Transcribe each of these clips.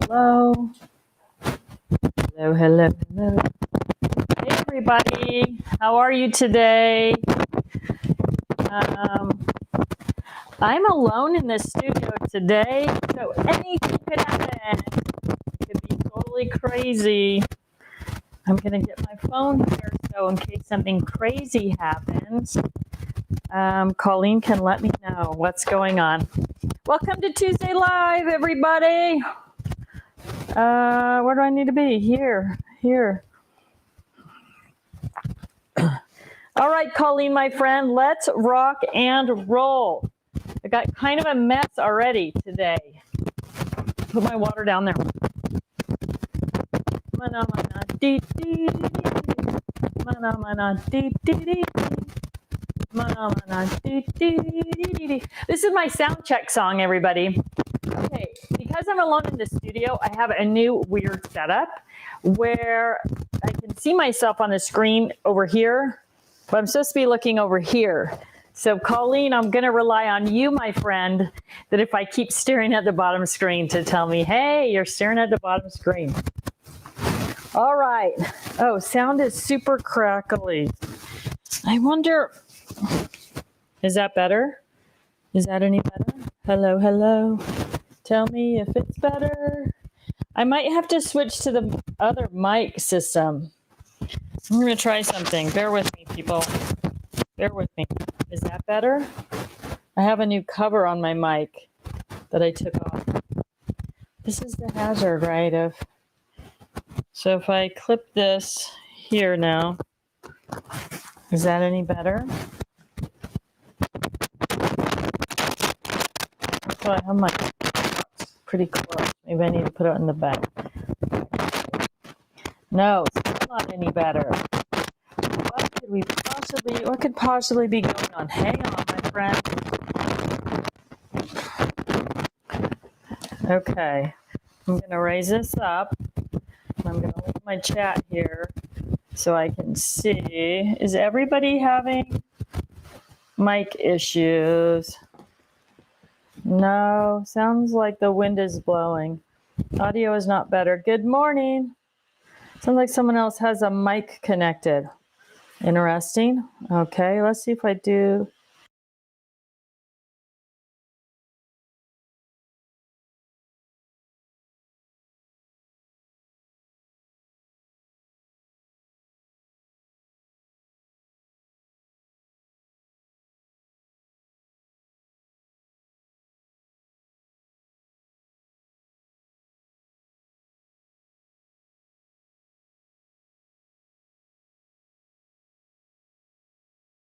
Hello. Hello, hello, hello. Hey, everybody. How are you today? I'm alone in the studio today, so anything could happen. It could be totally crazy. I'm going to get my phone here, so in case something crazy happens, Colleen can let me know what's going on. Welcome to Tuesday Live, everybody. Where do I need to be? Here. All right, Colleen, my friend, let's rock and roll. I got kind of a mess already today. Put my water down there. This is my sound check song, everybody. Okay, because I'm alone in the studio, I have a new weird setup where I can see myself on the screen over here, but I'm supposed to be looking over here. So Colleen, I'm going to rely on you, my friend, that if I keep staring at the bottom screen to tell me, hey, you're staring at the bottom screen. All right. Oh, sound is super crackly. I wonder, is that better? Is that any better? Hello, hello. Tell me if it's better. I might have to switch to the other mic system. I'm going to try something. Bear with me, people. Bear with me. Is that better? I have a new cover on my mic that I took off. This is the hazard, right? So if I clip this here now, is that any better? So I have my pretty close. Maybe I need to put it in the back. No, still not any better. What could possibly be going on? Hang on, my friend. Okay, I'm going to raise this up. I'm going to leave my chat here so I can see. Is everybody having mic issues? No, sounds like the wind is blowing. Audio is not better. Good morning. Sounds like someone else has a mic connected. Interesting. Okay, let's see if I do.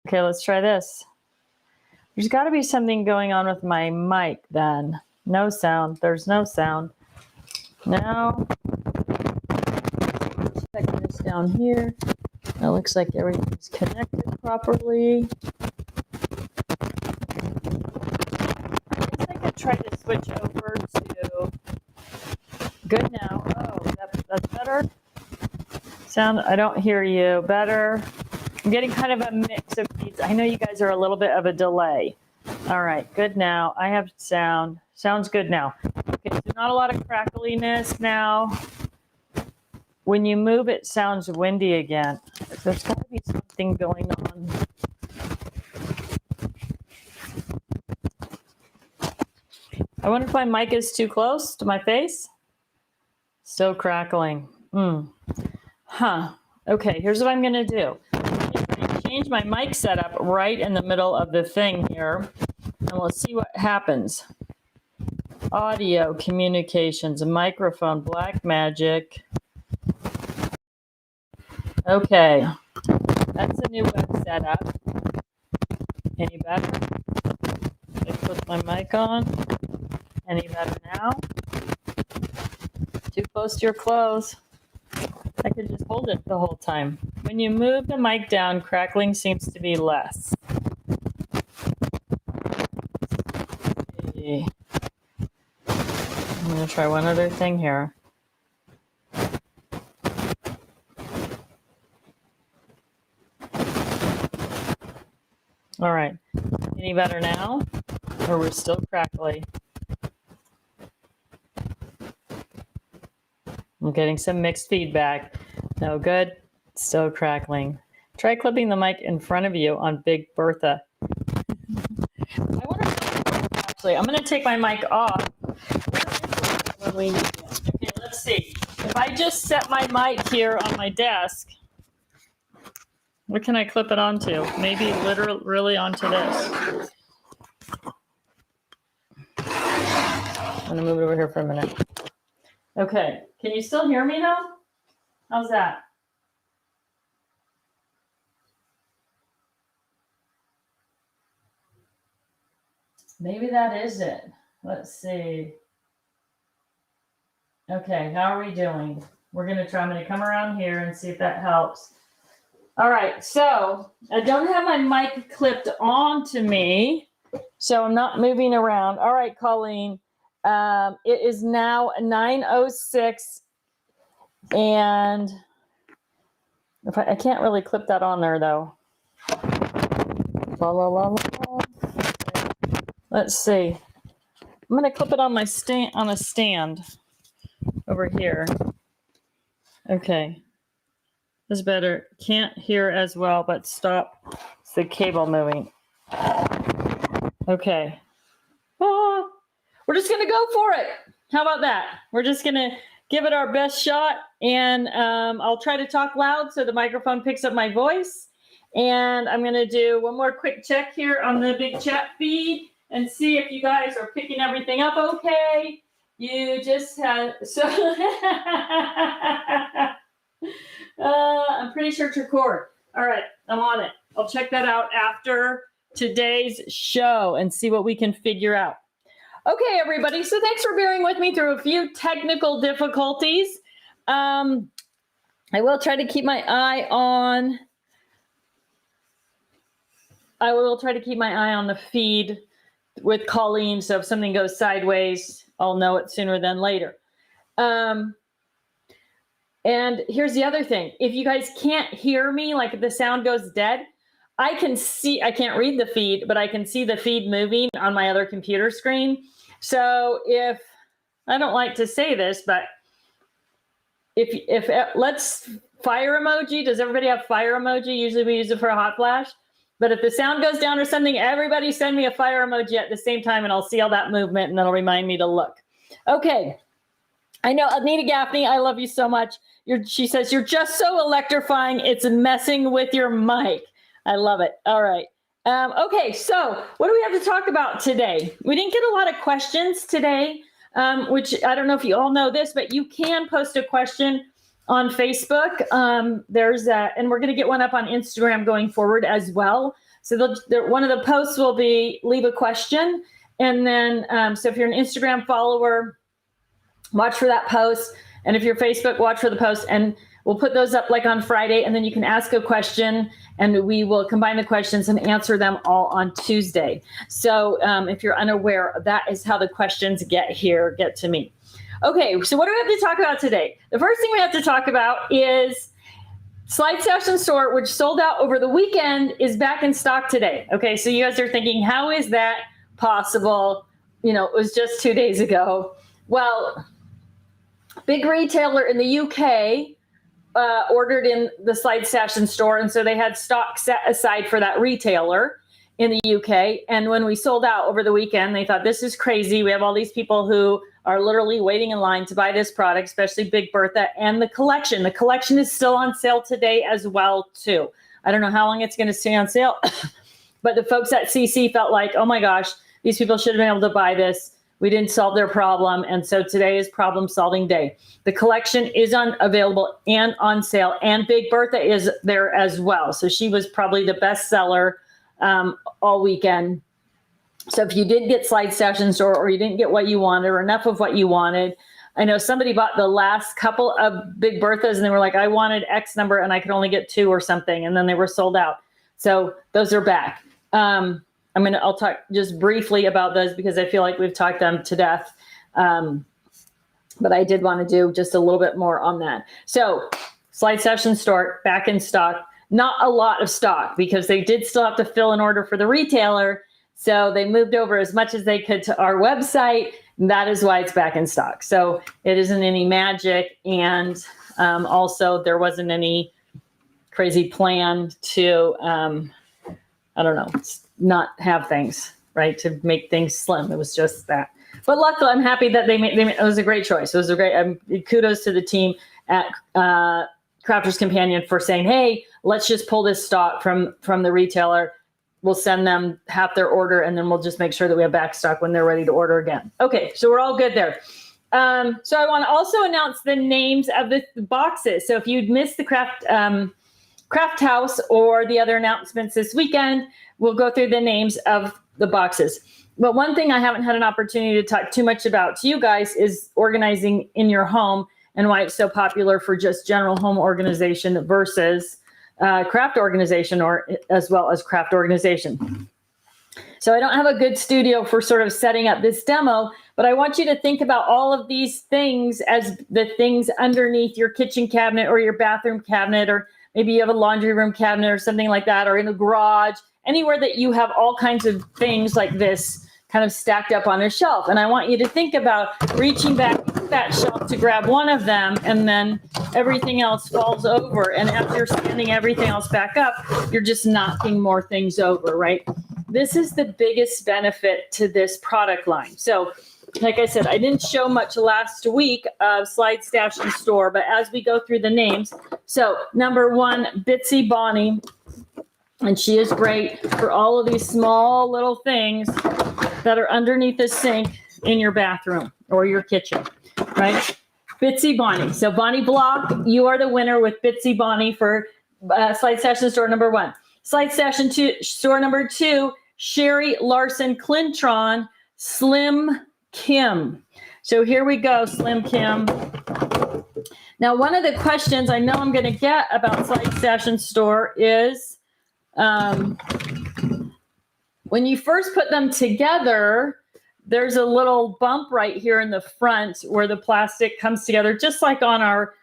Okay, let's try this. There's got to be something going on with my mic then. No sound. There's no sound. Now, check this down here. It looks like everything's connected properly. I guess I could try to switch over to good now. Oh, that's better. Sound, I don't hear you. Better. I'm getting kind of a mix of these. I know you guys are a little bit of a delay. All right, good now. I have sound. Sounds good now. Okay, so not a lot of crackliness now. When you move, it sounds windy again. There's got to be something going on. I wonder if my mic is too close to my face. Still crackling. Okay, here's what I'm going to do. Change my mic setup right in the middle of the thing here, and we'll see what happens. Audio, communications, microphone, black magic. Okay, that's a new web setup. Any better? I put my mic on. Any better now? Too close to your clothes. I could just hold it the whole time. When you move the mic down, crackling seems to be less. I'm going to try one other thing here. All right. Any better now? Or we're still crackly? I'm getting some mixed feedback. No good. Still crackling. Try clipping the mic in front of you on Big Bertha. I wonder, actually, I'm going to take my mic off. When we need it. Okay, let's see. If I just set my mic here on my desk, what can I clip it onto? Maybe literally really onto this. I'm going to move it over here for a minute. Okay, can you still hear me now? How's that? Maybe that is it. Let's see. Okay, how are we doing? We're going to try. I'm going to come around here and see if that helps. All right, so I don't have my mic clipped onto me, so I'm not moving around. All right, Colleen, it is now 9:06, and if I can't really clip that on there, though. La, la, la, la. Let's see. I'm going to clip it on my stand, on a stand over here. Okay. This is better. Can't hear as well, but stop the cable moving. Okay. We're just going to go for it. How about that? We're just going to give it our best shot, and I'll try to talk loud so the microphone picks up my voice. And I'm going to do one more quick check here on the big chat feed and see if you guys are picking everything up okay. You just had, so I'm pretty sure to record. All right, I'm on it. I'll check that out after today's show and see what we can figure out. Okay, everybody. So thanks for bearing with me through a few technical difficulties. I will try to keep my eye on. I will try to keep my eye on the feed with Colleen. So if something goes sideways, I'll know it sooner than later. And here's the other thing. If you guys can't hear me, like if the sound goes dead, I can see, I can't read the feed, but I can see the feed moving on my other computer screen. So if, I don't like to say this, but if let's fire emoji, does everybody have fire emoji? Usually we use it for a hot flash. But if the sound goes down or something, everybody send me a fire emoji at the same time and I'll see all that movement and that'll remind me to look. Okay. I know, Anita Gaffney, I love you so much. She says, you're just so electrifying. It's messing with your mic. I love it. All right. Okay, so what do we have to talk about today? We didn't get a lot of questions today, which I don't know if you all know this, but you can post a question on Facebook. And we're going to get one up on Instagram going forward as well. So one of the posts will be leave a question. And then, so if you're an Instagram follower, watch for that post. And if you're Facebook, watch for the post. And we'll put those up like on Friday. And then you can ask a question and we will combine the questions and answer them all on Tuesday. So if you're unaware, that is how the questions get to me. Okay, so what do we have to talk about today? The first thing we have to talk about is Slide Session Store, which sold out over the weekend, is back in stock today. Okay, so you guys are thinking, how is that possible? You know, it was just 2 days ago. Well, big retailer in the UK ordered in the Slide Session Store, and so they had stock set aside for that retailer in the UK. And when we sold out over the weekend, they thought, this is crazy. We have all these people who are literally waiting in line to buy this product, especially Big Bertha and the collection. The collection is still on sale today as well, too. I don't know how long it's going to stay on sale, but the folks at CC felt like, oh my gosh, these people should have been able to buy this. We didn't solve their problem. And so today is problem solving day. The collection is available and on sale, and Big Bertha is there as well. So she was probably the best seller all weekend. So if you didn't get Slide Session Store or you didn't get what you wanted or enough of what you wanted, I know somebody bought the last couple of Big Berthas and they were like, I wanted X number and I could only get 2 or something. And then they were sold out. So those are back. I'll talk just briefly about those because I feel like we've talked them to death. But I did want to do just a little bit more on that. So Slide Session Store back in stock, not a lot of stock because they did still have to fill an order for the retailer. So they moved over as much as they could to our website. that is why it's back in stock. So it isn't any magic. And also there wasn't any crazy plan to, I don't know, not have things, right? To make things slim. It was just that. But luckily, I'm happy that they made it was a great choice. It was a great, kudos to the team at Crafter's Companion for saying, hey, let's just pull this stock from the retailer. We'll send them half their order, and then we'll just make sure that we have back stock when they're ready to order again. Okay, so we're all good there. So I want to also announce the names of the boxes. So if you'd missed the Craft House or the other announcements this weekend, we'll go through the names of the boxes. But one thing I haven't had an opportunity to talk too much about to you guys is organizing in your home and why it's so popular for just general home organization versus craft organization, or as well as craft organization. So I don't have a good studio for sort of setting up this demo, but I want you to think about all of these things as the things underneath your kitchen cabinet or your bathroom cabinet, or maybe you have a laundry room cabinet or something like that, or in a garage, anywhere that you have all kinds of things like this kind of stacked up on a shelf. And I want you to think about reaching back to that shelf to grab one of them, and then everything else falls over. And as you're standing everything else back up, you're just knocking more things over, right? This is the biggest benefit to this product line. So like I said, I didn't show much last week of Slide, Stash, and Store, but as we go through the names, so number one, Bitsy Bonnie, and she is great for all of these small little things that are underneath the sink in your bathroom or your kitchen, right? Bitsy Bonnie. So Bonnie Block, you are the winner with Bitsy Bonnie for Slide, Stash, and Store number one. Slide, Stash, and Store number two, Sherry Larson Clintron, Slim Kim. So here we go, Slim Kim. Now, one of the questions I know I'm going to get about Slide, Stash, and Store is, when you first put them together, there's a little bump right here in the front where the plastic comes together, just like on our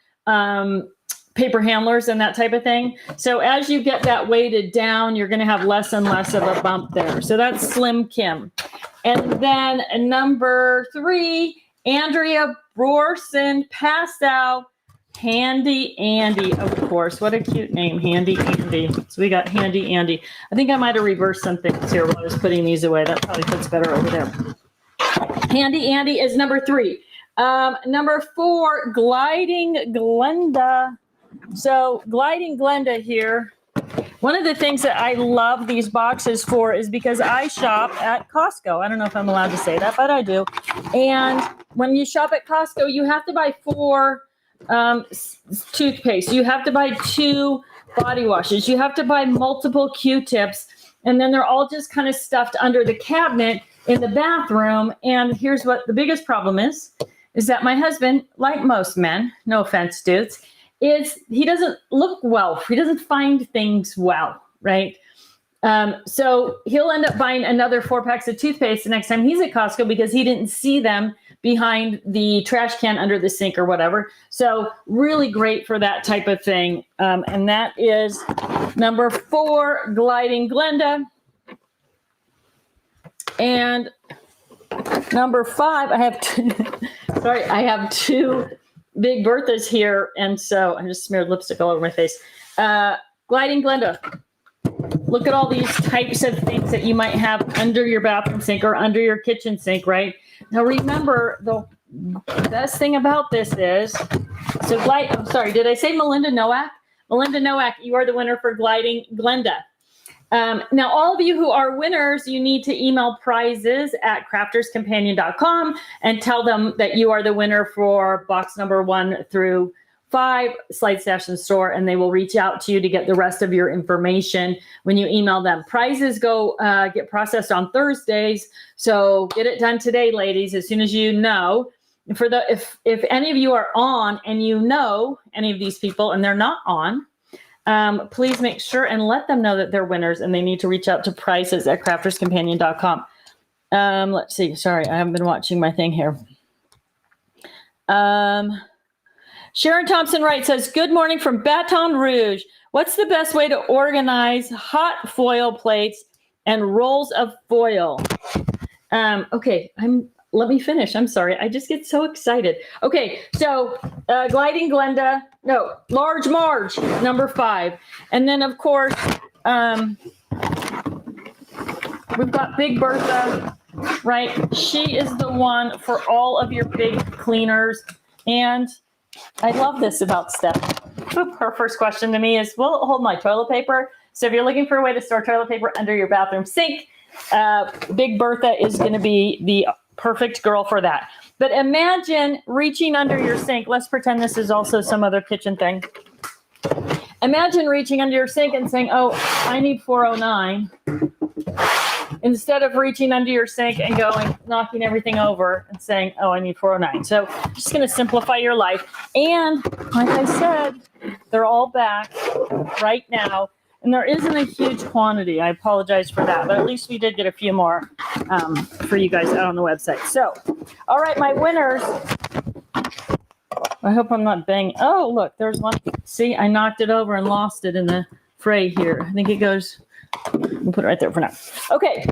paper handlers and that type of thing. So as you get that weighted down, you're going to have less and less of a bump there. So that's Slim Kim. And then number three, Andrea Brorson Passow, Handy Andy, of course. What a cute name, Handy Andy. So we got Handy Andy. I think I might have reversed some things here while I was putting these away. That probably fits better over there. Handy Andy is number three. Number four, Gliding Glenda. So Gliding Glenda here. One of the things that I love these boxes for is because I shop at Costco. I don't know if I'm allowed to say that, but I do. And when you shop at Costco, you have to buy 4 toothpaste. You have to buy 2 body washes. You have to buy multiple Q-tips. And then they're all just kind of stuffed under the cabinet in the bathroom. And here's what the biggest problem is that my husband, like most men, no offense, dudes, is he doesn't look well. He doesn't find things well, right? So he'll end up buying another 4 packs of toothpaste the next time he's at Costco because he didn't see them behind the trash can under the sink or whatever. So really great for that type of thing. And that is number 4, Gliding Glenda. And number 5, I have two Big Berthas here. And so I just smeared lipstick all over my face. Gliding Glenda. Look at all these types of things that you might have under your bathroom sink or under your kitchen sink, right? Now remember, the best thing about this is, I'm sorry, did I say Melinda Nowak? Melinda Nowak, you are the winner for Gliding Glenda. Now, all of you who are winners, you need to email prizes@crafterscompanion.com and tell them that you are the winner for box number 1 through 5, Slide, Stash, and Store, and they will reach out to you to get the rest of your information when you email them. Prizes get processed on Thursdays, so get it done today, ladies, as soon as you know. If any of you are on and you know any of these people and they're not on, please make sure and let them know that they're winners and they need to reach out to prizes@crafterscompanion.com. Let's see. Sorry, I haven't been watching my thing here. Sharon Thompson Wright says, good morning from Baton Rouge. What's the best way to organize hot foil plates and rolls of foil? Okay, I'm let me finish. I'm sorry. I just get so excited. Okay, so Gliding Glenda, no, Large Marge, number 5. And then, of course, we've got Big Bertha, right? She is the one for all of your big cleaners. And I love this about Steph. Her first question to me is, will it hold my toilet paper? So if you're looking for a way to store toilet paper under your bathroom sink, Big Bertha is going to be the perfect girl for that. But imagine reaching under your sink. Let's pretend this is also some other kitchen thing. Imagine reaching under your sink and saying, oh, I need 409. Instead of reaching under your sink and going, knocking everything over and saying, oh, I need 409. So just going to simplify your life. And like I said, they're all back right now. And there isn't a huge quantity. I apologize for that. But at least we did get a few more for you guys out on the website. So, all right, my winners. I hope I'm not banging. Oh, look, there's one. See, I knocked it over and lost it in the fray here. I think it goes. We'll put it right there for now. Okay,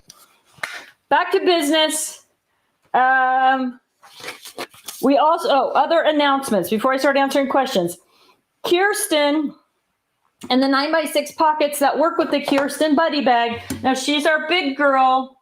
back to business. We also, other announcements before I start answering questions. Kirsten and the 9x6 pockets that work with the Kirsten Buddy Bag. Now, she's our big girl.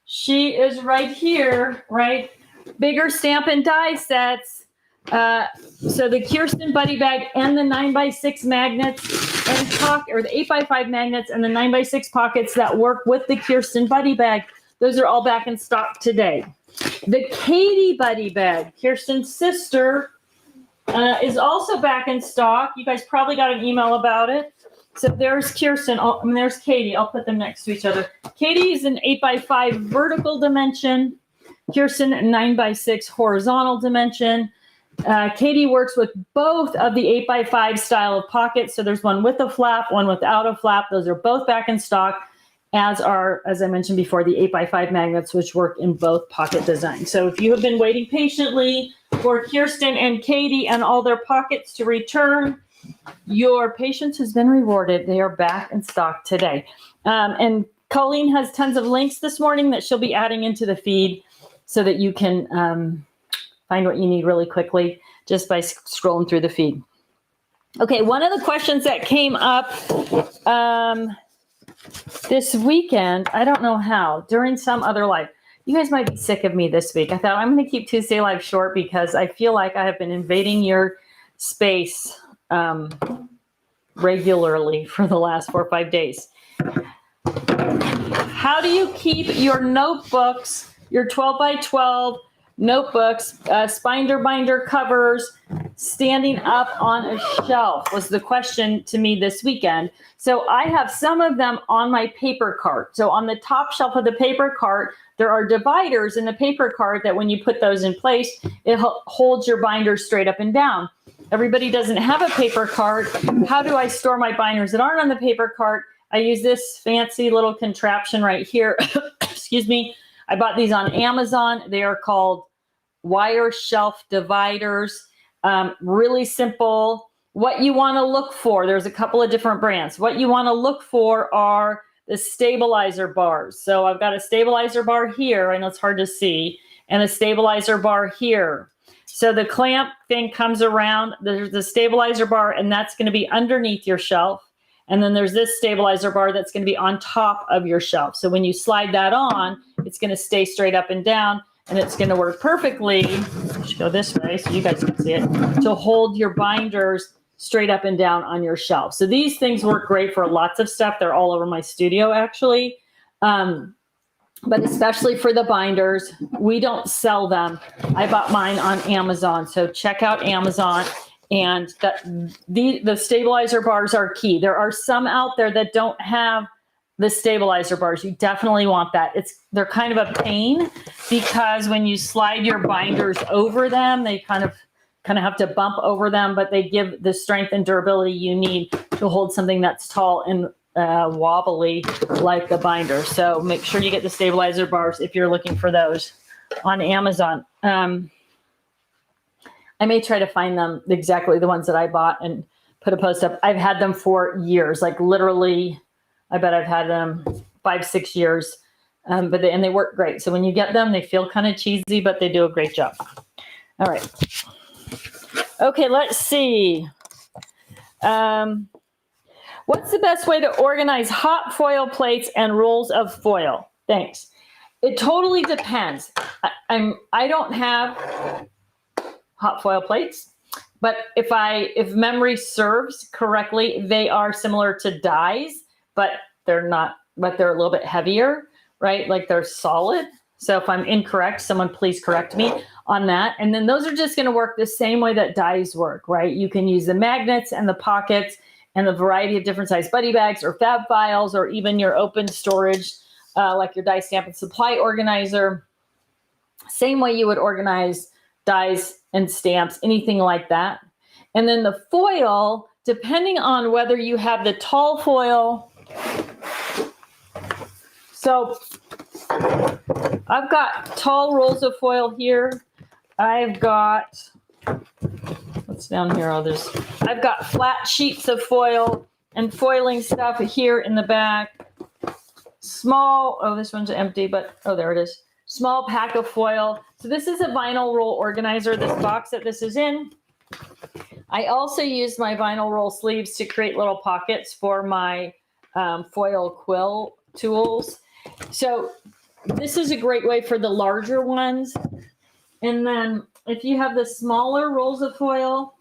She is right here, right? Bigger stamp and die sets. So the Kirsten Buddy Bag and the 9x6 magnets and or the 8x5 magnets and the 9x6 pockets that work with the Kirsten Buddy Bag, those are all back in stock today. The Katie Buddy Bag, Kirsten's sister, is also back in stock. You guys probably got an email about it. So there's Kirsten, and there's Katie. I'll put them next to each other. Katie is an 8x5 vertical dimension. Kirsten, 9x6 horizontal dimension. Katie works with both of the 8x5 style of pockets. So there's one with a flap, one without a flap. Those are both back in stock, as are, as I mentioned before, the 8x5 magnets, which work in both pocket designs. So if you have been waiting patiently for Kirsten and Katie and all their pockets to return, your patience has been rewarded. They are back in stock today. And Colleen has tons of links this morning that she'll be adding into the feed so that you can find what you need really quickly just by scrolling through the feed. Okay, one of the questions that came up this weekend, I don't know how, during some other live. You guys might be sick of me this week. I thought I'm going to keep Tuesday Live short because I feel like I have been invading your space regularly for the last 4 or 5 days. How do you keep your notebooks, your 12x12 notebooks, Spinder binder covers, standing up on a shelf was the question to me this weekend. So I have some of them on my paper cart. So on the top shelf of the paper cart, there are dividers in the paper cart that when you put those in place, it holds your binders straight up and down. Everybody doesn't have a paper cart. How do I store my binders that aren't on the paper cart? I use this fancy little contraption right here. Excuse me. I bought these on Amazon. They are called wire shelf dividers. Really simple. What you want to look for, there's a couple of different brands. What you want to look for are the stabilizer bars. So I've got a stabilizer bar here. I know it's hard to see. And a stabilizer bar here. So the clamp thing comes around. There's the stabilizer bar, and that's going to be underneath your shelf. And then there's this stabilizer bar that's going to be on top of your shelf. So when you slide that on, it's going to stay straight up and down, and it's going to work perfectly. I should go this way so you guys can see it, to hold your binders straight up and down on your shelf. So these things work great for lots of stuff. They're all over my studio, actually. But especially for the binders, we don't sell them. I bought mine on Amazon. So check out Amazon. And the stabilizer bars are key. There are some out there that don't have the stabilizer bars. You definitely want that. They're kind of a pain because when you slide your binders over them, they kind of have to bump over them, but they give the strength and durability you need to hold something that's tall and wobbly like the binder. So make sure you get the stabilizer bars if you're looking for those on Amazon. I may try to find them, exactly the ones that I bought, and put a post up. I've had them for years, like literally, I bet I've had them 5-6 years. and they work great. So when you get them, they feel kind of cheesy, but they do a great job. All right. Okay, let's see. What's the best way to organize hot foil plates and rolls of foil? Thanks. It totally depends. I don't have hot foil plates, but if memory serves correctly, they are similar to dies, but they're not, but they're a little bit heavier, right? Like they're solid. So if I'm incorrect, someone please correct me on that. And then those are just going to work the same way that dies work, right? You can use the magnets and the pockets and the variety of different size buddy bags or fab files, or even your open storage, like your die stamp and supply organizer. Same way you would organize dies and stamps, anything like that. And then the foil, depending on whether you have the tall foil. So I've got tall rolls of foil here. I've got, what's down here? I've got flat sheets of foil and foiling stuff here in the back. Small, oh, this one's empty, but, oh, there it is. Small pack of foil. So this is a vinyl roll organizer, this box that this is in. I also used my vinyl roll sleeves to create little pockets for my foil quill tools. So this is a great way for the larger ones. And then if you have the smaller rolls of foil,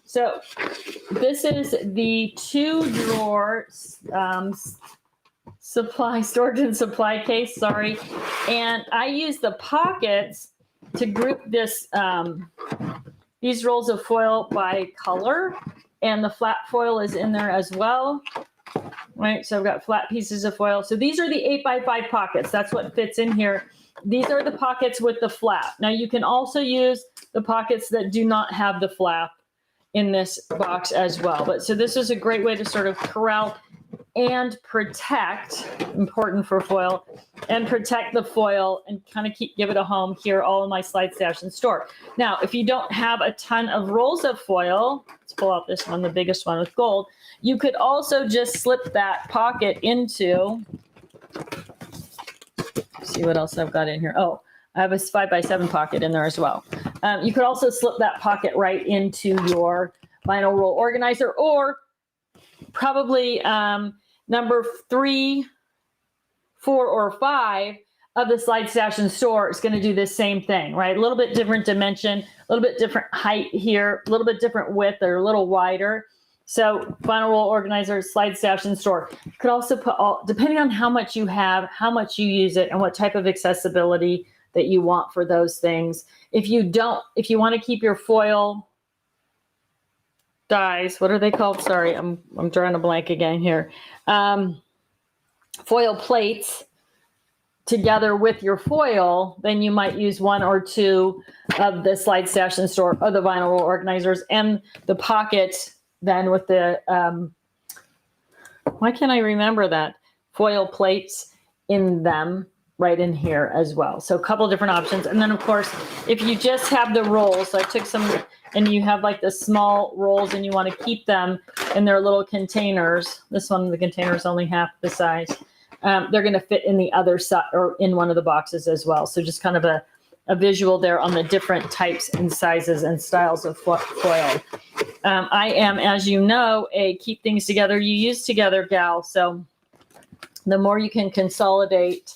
so this is the 2-drawer storage and supply case, sorry. And I use the pockets to group these rolls of foil by color, and the flat foil is in there as well. Right, so I've got flat pieces of foil. So these are the 8x5 pockets. That's what fits in here. These are the pockets with the flap. Now you can also use the pockets that do not have the flap in this box as well. But so this is a great way to sort of corral and protect, important for foil, and protect the foil and kind of give it a home here all in my slide stash and store. Now, if you don't have a ton of rolls of foil, let's pull out this one, the biggest one with gold, you could also just slip that pocket into, see what else I've got in here. Oh, I have a 5x7 pocket in there as well. You could also slip that pocket right into your vinyl roll organizer, or probably number 3, 4, or 5 of the slide stash and store is going to do the same thing, right? A little bit different dimension, a little bit different height here, a little bit different width, or a little wider. So vinyl roll organizer, slide stash and store. You could also put depending on how much you have, how much you use it, and what type of accessibility that you want for those things. If you want to keep your foil dies, what are they called? Sorry, I'm drawing a blank again here. Foil plates together with your foil, then you might use 1 or 2 of the slide stash and store or the vinyl roll organizers, and the pocket then with the, why can't I remember that? Foil plates in them right in here as well. So a couple different options. And then of course, if you just have the rolls, so I took some, and you have like the small rolls and you want to keep them in their little containers. This one, the container is only half the size. They're going to fit in the other side or in one of the boxes as well. So just kind of a visual there on the different types and sizes and styles of foil. I am, as you know, a keep things together, you use together gal. So the more you can consolidate.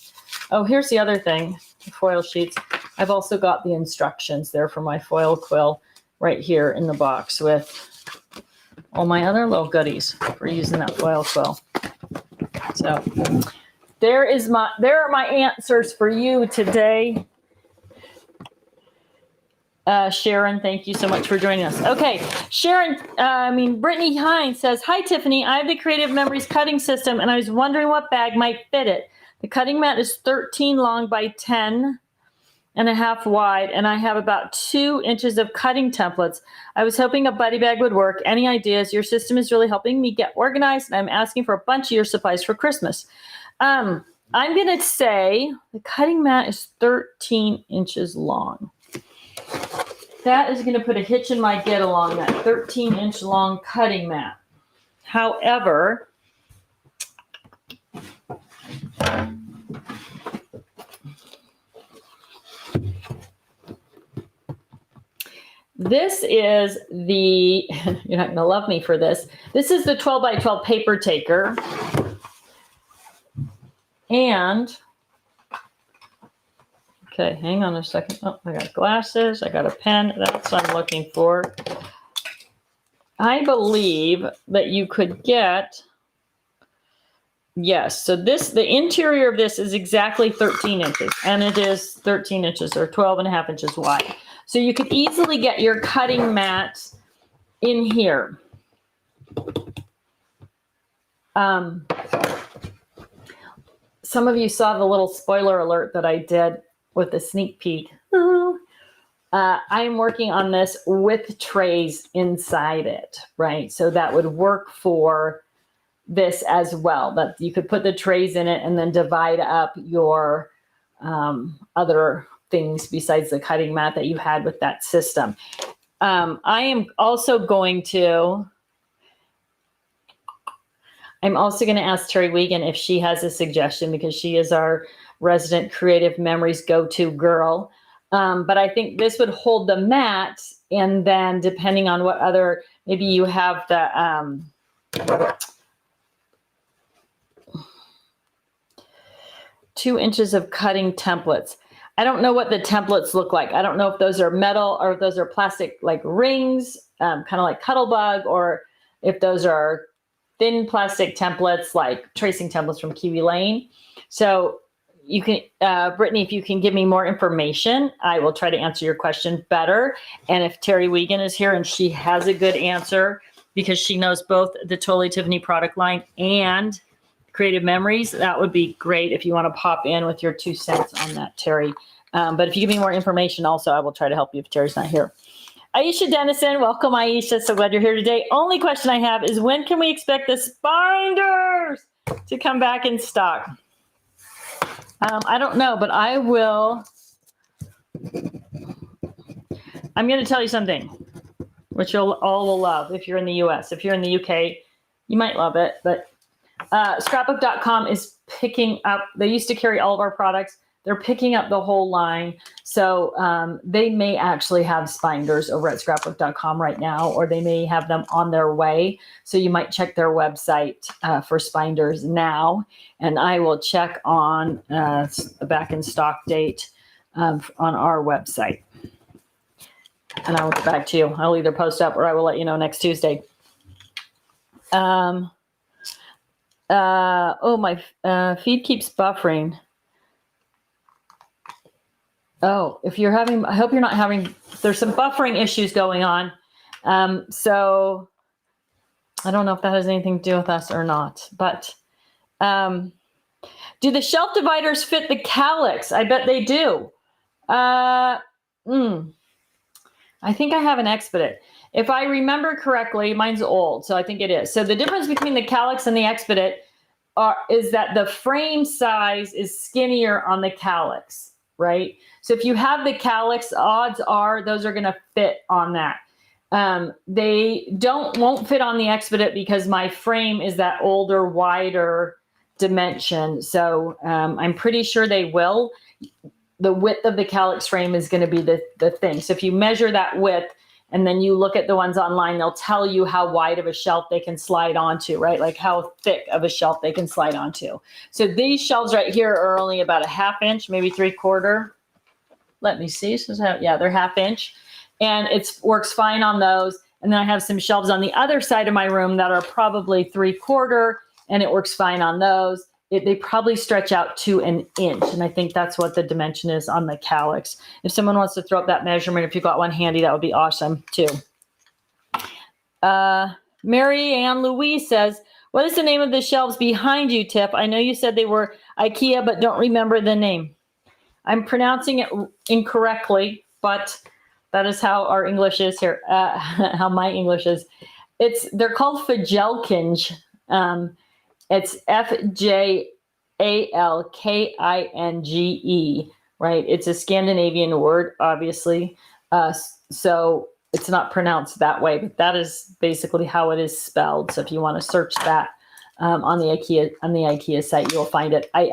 Oh, here's the other thing, the foil sheets. I've also got the instructions there for my foil quill right here in the box with all my other little goodies for using that foil quill. So there are my answers for you today. Sharon, thank you so much for joining us. Okay, Brittany Hines says, hi, Tiffany. I have the Creative Memories cutting system, and I was wondering what bag might fit it. The cutting mat is 13 long by 10.5 wide, and I have about 2 inches of cutting templates. I was hoping a buddy bag would work. Any ideas? Your system is really helping me get organized, and I'm asking for a bunch of your supplies for Christmas. I'm going to say the cutting mat is 13 inches long. That is going to put a hitch in my get along that 13-inch long cutting mat. However, This is the, you're not going to love me for this. This is the 12 by 12 paper taker. And, okay, hang on a second. Oh, I got glasses. I got a pen. That's what I'm looking for. I believe that you could get, yes, so this, the interior of this is exactly 13 inches, and it is 13 inches or 12 and a half inches wide. So you could easily get your cutting mat in here. Some of you saw the little spoiler alert that I did with the sneak peek. I'm working on this with trays inside it, right? So that would work for this as well, that you could put the trays in it and then divide up your other things besides the cutting mat that you had with that system. I am also going to, ask Terry Wiegand if she has a suggestion, because she is our resident Creative Memories go-to girl. But I think this would hold the mat, and then depending on what other, maybe you have the 2 inches of cutting templates. I don't know what the templates look like. I don't know if those are metal or if those are plastic, like rings, kind of like Cuttlebug, or if those are thin plastic templates like tracing templates from Kiwi Lane. So you can, Brittany, if you can give me more information, I will try to answer your question better. And if Terry Wiegand is here and she has a good answer, because she knows both the Totally Tiffany product line and Creative Memories, that would be great if you want to pop in with your 2 cents on that, Terry. But if you give me more information also, I will try to help you if Terry's not here. Aisha Dennison, welcome Aisha. So glad you're here today. Only question I have is, when can we expect the spinders to come back in stock? I don't know, but I will. I'm going to tell you something, which you'll all will love if you're in the US. If you're in the UK, you might love it. But scrapbook.com is picking up. They used to carry all of our products. They're picking up the whole line. So they may actually have spinders over at scrapbook.com right now, or they may have them on their way. So you might check their website for spinders now. And I will check on the back in stock date on our website. And I will get back to you. I'll either post up or I will let you know next Tuesday. Oh, my feed keeps buffering. Oh, if you're having, I hope you're not having, there's some buffering issues going on. So I don't know if that has anything to do with us or not, but do the shelf dividers fit the calyx? I bet they do. I think I have an Expedit. If I remember correctly, mine's old, so I think it is. So the difference between the calyx and the Expedit is that the frame size is skinnier on the calyx, right? So if you have the calyx, odds are those are going to fit on that. They won't fit on the Expedit because my frame is that older, wider dimension. So I'm pretty sure they will. The width of the calyx frame is going to be the thing. So if you measure that width and then you look at the ones online, they'll tell you how wide of a shelf they can slide onto, right? Like how thick of a shelf they can slide onto. So these shelves right here are only about a 1/2 inch, maybe 3/4. Let me see. So yeah, they're 1/2 inch. And it works fine on those. And then I have some shelves on the other side of my room that are probably 3/4, and it works fine on those. They probably stretch out to 1 inch, and I think that's what the dimension is on the calyx. If someone wants to throw up that measurement, if you've got one handy, that would be awesome too. Mary Ann Louise says, what is the name of the shelves behind you, Tiff? I know you said they were IKEA, but don't remember the name. I'm pronouncing it incorrectly, but that is how our English is here, how my English is. They're called Fjelkinge. It's Fjalkinge, right? It's a Scandinavian word, obviously. So it's not pronounced that way, but that is basically how it is spelled. So if you want to search that on the IKEA site, you'll find it. I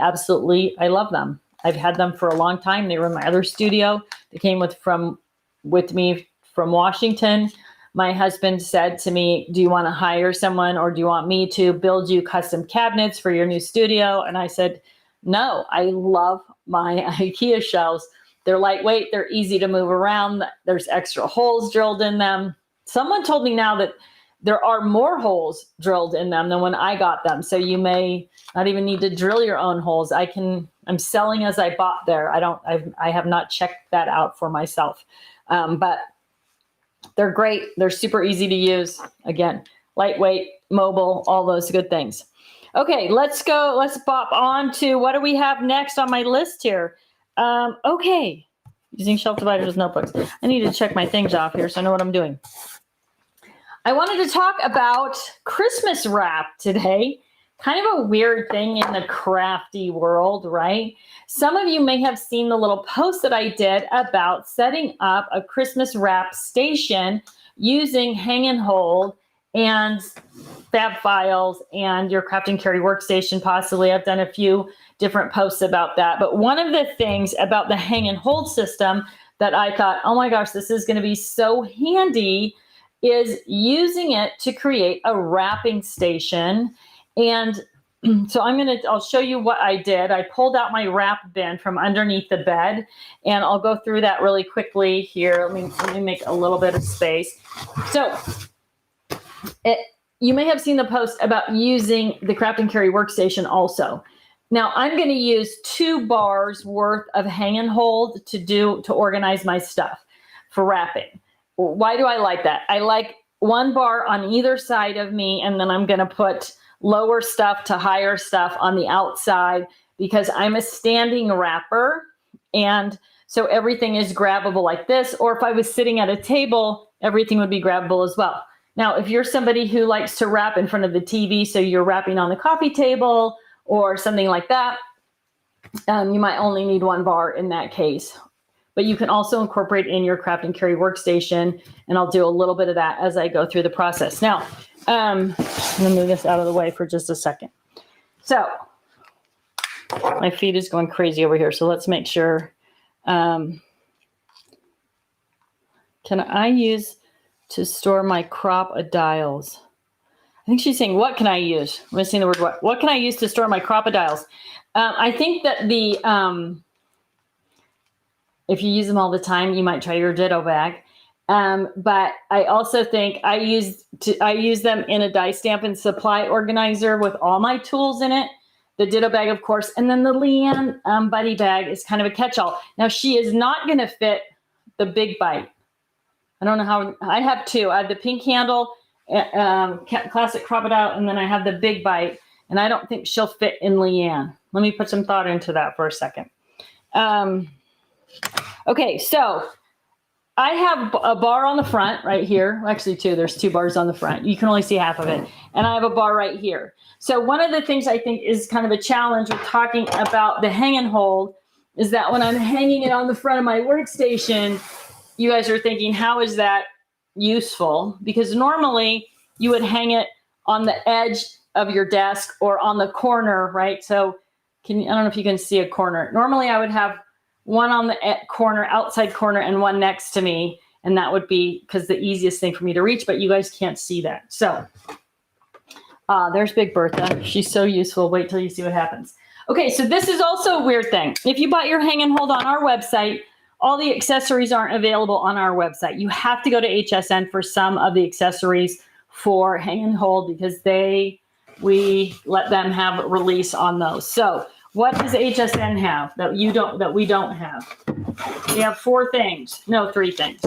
love them. I've had them for a long time. They were in my other studio. They came with me from Washington. My husband said to me, do you want to hire someone or do you want me to build you custom cabinets for your new studio? And I said, no, I love my IKEA shelves. They're lightweight, they're easy to move around. There's extra holes drilled in them. Someone told me now that there are more holes drilled in them than when I got them. So you may not even need to drill your own holes. I'm selling as I bought there. I have not checked that out for myself. But they're great. They're super easy to use. Again, lightweight, mobile, all those good things. Okay, let's go. Let's pop on to what do we have next on my list here? Okay, using shelf dividers as notebooks. I need to check my things off here so I know what I'm doing. I wanted to talk about Christmas wrap today. Kind of a weird thing in the crafty world, right? Some of you may have seen the little post that I did about setting up a Christmas wrap station using hang and hold and fab files and your craft and carry workstation possibly. I've done a few different posts about that. But one of the things about the hang and hold system that I thought, oh my gosh, this is going to be so handy is using it to create a wrapping station. And so I'll show you what I did. I pulled out my wrap bin from underneath the bed, and I'll go through that really quickly here. Let me make a little bit of space. So you may have seen the post about using the craft and carry workstation also. Now I'm going to use 2 bars worth of hang and hold to organize my stuff for wrapping. Why do I like that? I like 1 bar on either side of me, and then I'm going to put lower stuff to higher stuff on the outside because I'm a standing wrapper. And so everything is grabbable like this, or if I was sitting at a table, everything would be grabbable as well. Now, if you're somebody who likes to wrap in front of the TV, so you're wrapping on the coffee table or something like that, you might only need 1 bar in that case. But you can also incorporate in your craft and carry workstation, and I'll do a little bit of that as I go through the process. Now, I'm going to move this out of the way for just a second. So, my feed is going crazy over here, so let's make sure. Can I use to store my crop-a-dials? I think she's saying, what can I use? I'm missing the word what. What can I use to store my crop-a-dials? I think that if you use them all the time, you might try your Ditto bag. But I also think I use them in a die stamp and supply organizer with all my tools in it. The Ditto bag, of course, and then the Leanne Buddy bag is kind of a catch-all. Now, she is not going to fit the Big Bite. I don't know how. I have 2. I have the pink handle, classic crocodile, and then I have the Big Bite, and I don't think she'll fit in Leanne. Let me put some thought into that for a second. Okay, so I have a bar on the front right here. Actually, 2. There's 2 bars on the front. You can only see half of it. And I have a bar right here. So one of the things I think is kind of a challenge with talking about the hang and hold is that when I'm hanging it on the front of my workstation, you guys are thinking, how is that useful? Because normally you would hang it on the edge of your desk or on the corner, right? So I don't know if you can see a corner. Normally I would have one on the corner, outside corner, and one next to me. And that would be because the easiest thing for me to reach, but you guys can't see that. So there's Big Bertha. She's so useful. Wait till you see what happens. Okay, so this is also a weird thing. If you bought your hang and hold on our website, all the accessories aren't available on our website. You have to go to HSN for some of the accessories for hang and hold because we let them have release on those. So what does HSN have that we don't have? They have 4 things. No, 3 things.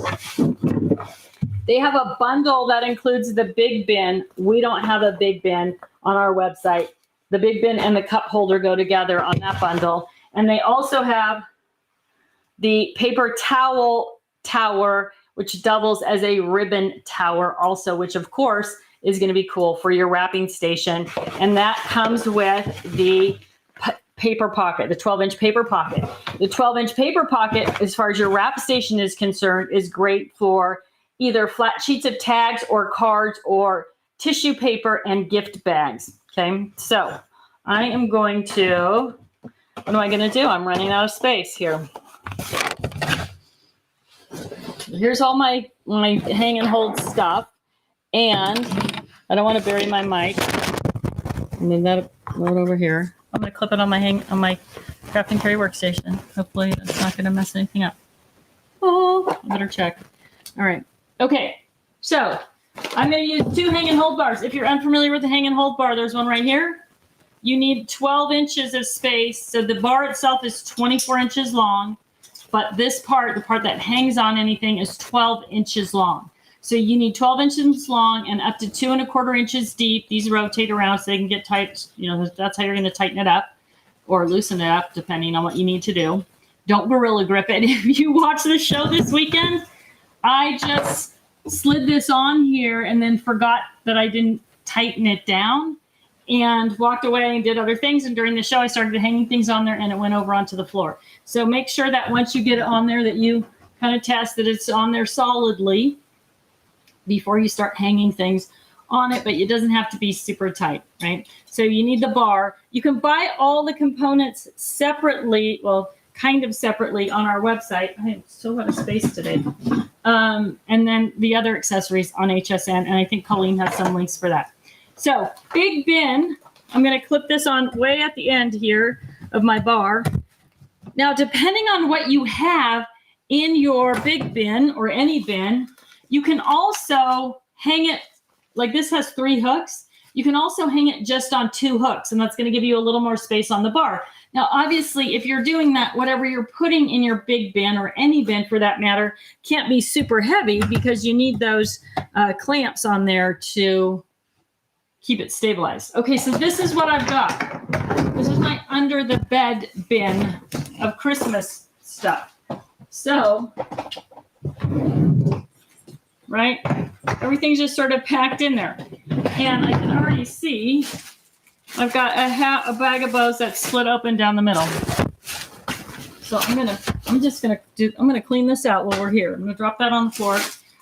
They have a bundle that includes the big bin. We don't have a big bin on our website. The big bin and the cup holder go together on that bundle. And they also have the paper towel tower, which doubles as a ribbon tower also, which of course is going to be cool for your wrapping station. And that comes with the paper pocket, the 12-inch paper pocket. The 12-inch paper pocket, as far as your wrap station is concerned, is great for either flat sheets of tags or cards or tissue paper and gift bags. Okay, so I am going to, what am I going to do? I'm running out of space here. Here's all my my hang and hold stuff. And I don't want to bury my mic. Move that load over here. I'm going to clip it on my craft and carry workstation. Hopefully it's not going to mess anything up. Oh, I better check. All right. Okay. So I'm going to use 2 hang and hold bars. If you're unfamiliar with the hang and hold bar, there's one right here. You need 12 inches of space. So the bar itself is 24 inches long, but this part, the part that hangs on anything, is 12 inches long. So you need 12 inches long and up to 2 1/4 inches deep. These rotate around so they can get tight. You know, that's how you're going to tighten it up or loosen it up, depending on what you need to do. Don't gorilla grip it. If you watch the show this weekend, I just slid this on here and then forgot that I didn't tighten it down and walked away and did other things. And during the show, I started hanging things on there and it went over onto the floor. So make sure that once you get it on there that you kind of test that it's on there solidly before you start hanging things on it, but it doesn't have to be super tight, right? So you need the bar. You can buy all the components separately, well, kind of separately on our website. I am so out of space today. And then the other accessories on HSN, and I think Colleen has some links for that. So big bin, I'm going to clip this on way at the end here of my bar. Now, depending on what you have in your big bin or any bin, you can also hang it, like this has 3 hooks. You can also hang it just on 2 hooks, and that's going to give you a little more space on the bar. Now, obviously, if you're doing that, whatever you're putting in your big bin or any bin for that matter can't be super heavy because you need those clamps on there to keep it stabilized. Okay, so this is what I've got. This is my under the bed bin of Christmas stuff. So, right? Everything's just sort of packed in there. And I can already see I've got a bag of bows that's split open down the middle. So I'm gonna clean this out while we're here. I'm gonna drop that on the floor.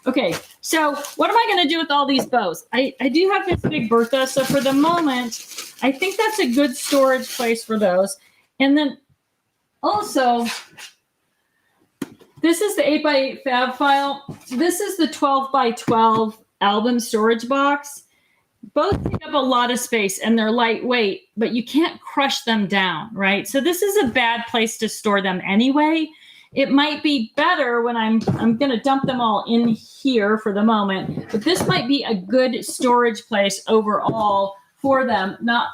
Okay, so what am I gonna do with all these bows? I do have this big Bertha, so for the moment, I think that's a good storage place for those. And then also, this is the 8x8 fab file. This is the 12x12 album storage box. Both take up a lot of space and they're lightweight, but you can't crush them down, right? So this is a bad place to store them anyway. It might be better when I'm going to dump them all in here for the moment, but this might be a good storage place overall for them. Not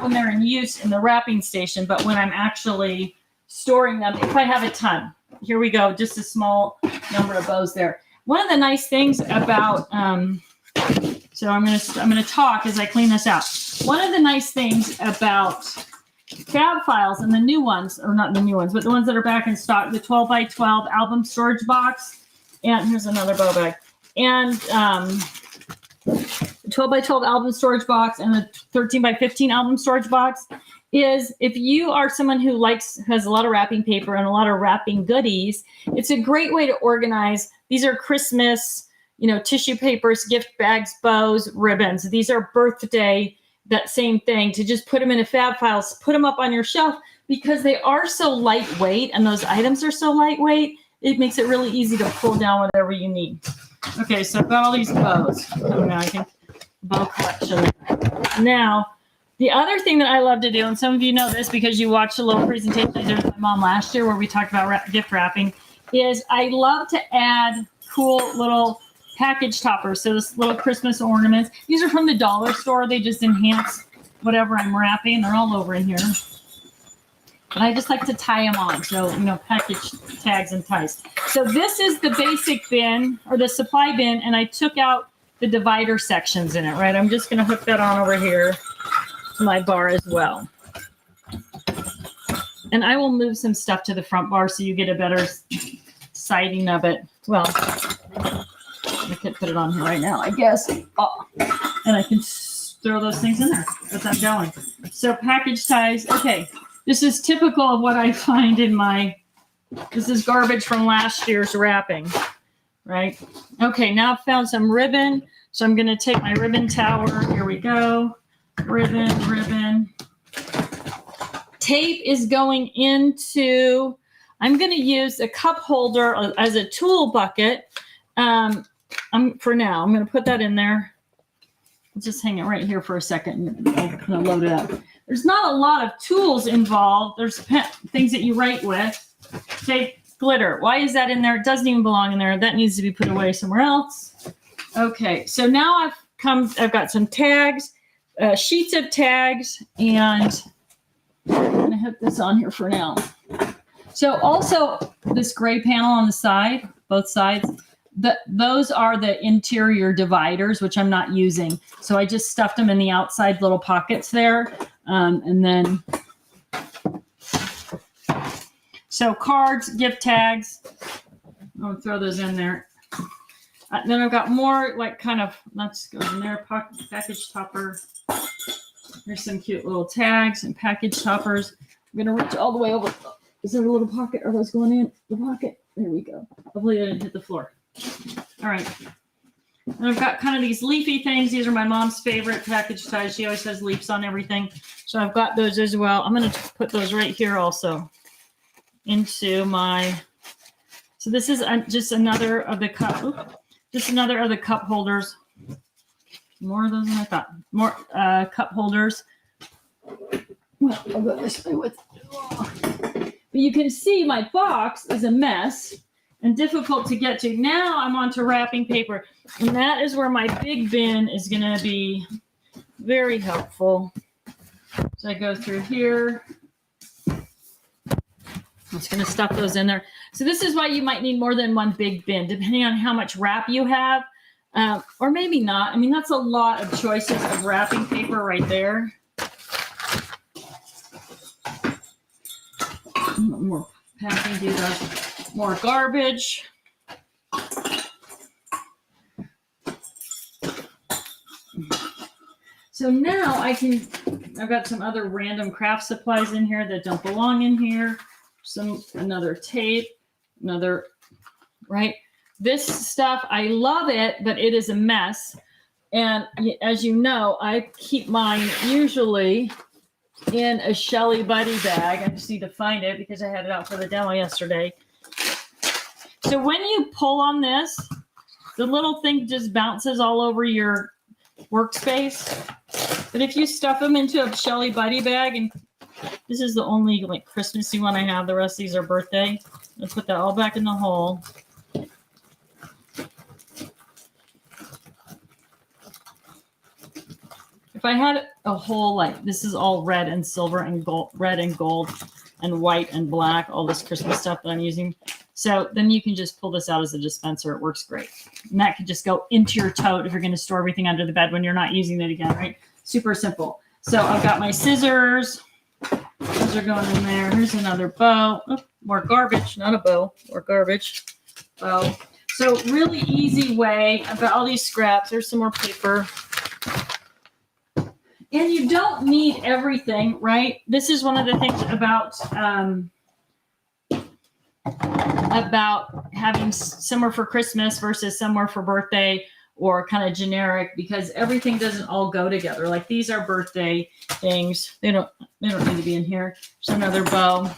when they're in use in the wrapping station, but when I'm actually storing them, if I have a ton. Here we go, just a small number of bows there. One of the nice things about, so I'm gonna talk as I clean this out. One of the nice things about fab files and the new ones, or not the new ones, but the ones that are back in stock, the 12x12 album storage box, and here's another bow bag, and the 12x12 album storage box and the 13x15 album storage box is if you are someone who has a lot of wrapping paper and a lot of wrapping goodies, it's a great way to organize. These are Christmas, tissue papers, gift bags, bows, ribbons. These are birthday, that same thing, to just put them in a fab file, put them up on your shelf because they are so lightweight and those items are so lightweight, it makes it really easy to pull down whatever you need. Okay, so I've got all these bows. Oh, now I think bow collection. Now, the other thing that I love to do, and some of you know this because you watched a little presentation I did with my mom last year where we talked about gift wrapping, is I love to add cool little package toppers. So this little Christmas ornaments. These are from the dollar store. They just enhance whatever I'm wrapping. They're all over in here. But I just like to tie them on. So, package tags and ties. So this is the basic bin or the supply bin, and I took out the divider sections in it, right? I'm just going to hook that on over here to my bar as well. And I will move some stuff to the front bar so you get a better sighting of it. Well, I can't put it on here right now, I guess. Oh, and I can throw those things in there as I'm going. So package ties. Okay, this is typical of what I find in this is garbage from last year's wrapping, right? Okay, now I've found some ribbon. So I'm going to take my ribbon tower. Here we go. Ribbon. Tape is going into, I'm going to use a cup holder as a tool bucket For now, I'm going to put that in there. Just hang it right here for a second and I'll kind of load it up. There's not a lot of tools involved. There's things that you write with. Okay, glitter. Why is that in there? It doesn't even belong in there. That needs to be put away somewhere else. Okay, so now I've got some tags, sheets of tags, and I'm going to hit this on here for now. So also this gray panel on the side, both sides, those are the interior dividers, which I'm not using. So I just stuffed them in the outside little pockets there. And then, so cards, gift tags, I'm going to throw those in there. Then I've got more like kind of, let's go in there, package topper. There's some cute little tags and package toppers. I'm going to reach all the way over. Is there a little pocket? Are those going in the pocket? There we go. Hopefully they didn't hit the floor. All right. And I've got kind of these leafy things. These are my mom's favorite package ties. She always has leaves on everything. So I've got those as well. I'm going to put those right here also into my, so this is just another of the cup, just another of the cup holders. More of those than I thought. More cup holders. Well, I'll go this way with it. But you can see my box is a mess and difficult to get to. Now I'm onto wrapping paper. And that is where my big bin is going to be very helpful. So I go through here. I'm just going to stuff those in there. So this is why you might need more than one big bin, depending on how much wrap you have. Or maybe not. I mean, that's a lot of choices of wrapping paper right there. More packing, do that. More garbage. So now I've got some other random craft supplies in here that don't belong in here. Another tape, right? This stuff, I love it, but it is a mess. And as you know, I keep mine usually in a Shelly Buddy bag. I just need to find it because I had it out for the demo yesterday. So when you pull on this, the little thing just bounces all over your workspace. But if you stuff them into a Shelly Buddy bag, and this is the only like Christmassy one I have, the rest of these are birthday. I'll put that all back in the hole. If I had a whole, like, this is all red and silver and gold, red and gold and white and black, all this Christmas stuff that I'm using. So then you can just pull this out as a dispenser. It works great. And that could just go into your tote if you're going to store everything under the bed when you're not using it again, right? Super simple. So I've got my scissors. Those are going in there. Here's another bow. Oh, more garbage, not a bow, more garbage. Bow. So really easy way. I've got all these scraps. There's some more paper. And you don't need everything, right? This is one of the things about having somewhere for Christmas versus somewhere for birthday or kind of generic, because everything doesn't all go together. Like these are birthday things. They don't need to be in here. There's another bow.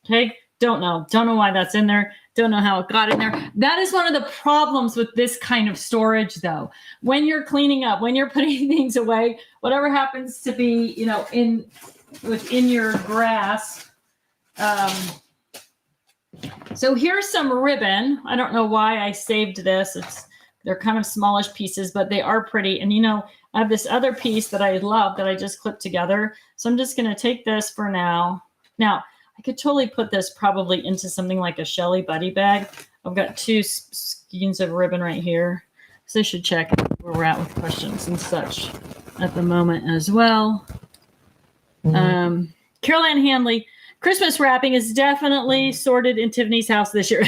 Okay. Don't know why that's in there. Don't know how it got in there. That is one of the problems with this kind of storage, though. When you're cleaning up, when you're putting things away, whatever happens to be, within your grasp. So here's some ribbon. I don't know why I saved this. They're kind of smallish pieces, but they are pretty. And I have this other piece that I love that I just clipped together. So I'm just going to take this for now. Now, I could totally put this probably into something like a Shelly Buddy bag. I've got 2 skeins of ribbon right here. So I should check where we're at with questions and such at the moment as well. Mm-hmm. Carol Ann Hanley, Christmas wrapping is definitely sorted in Tiffany's house this year.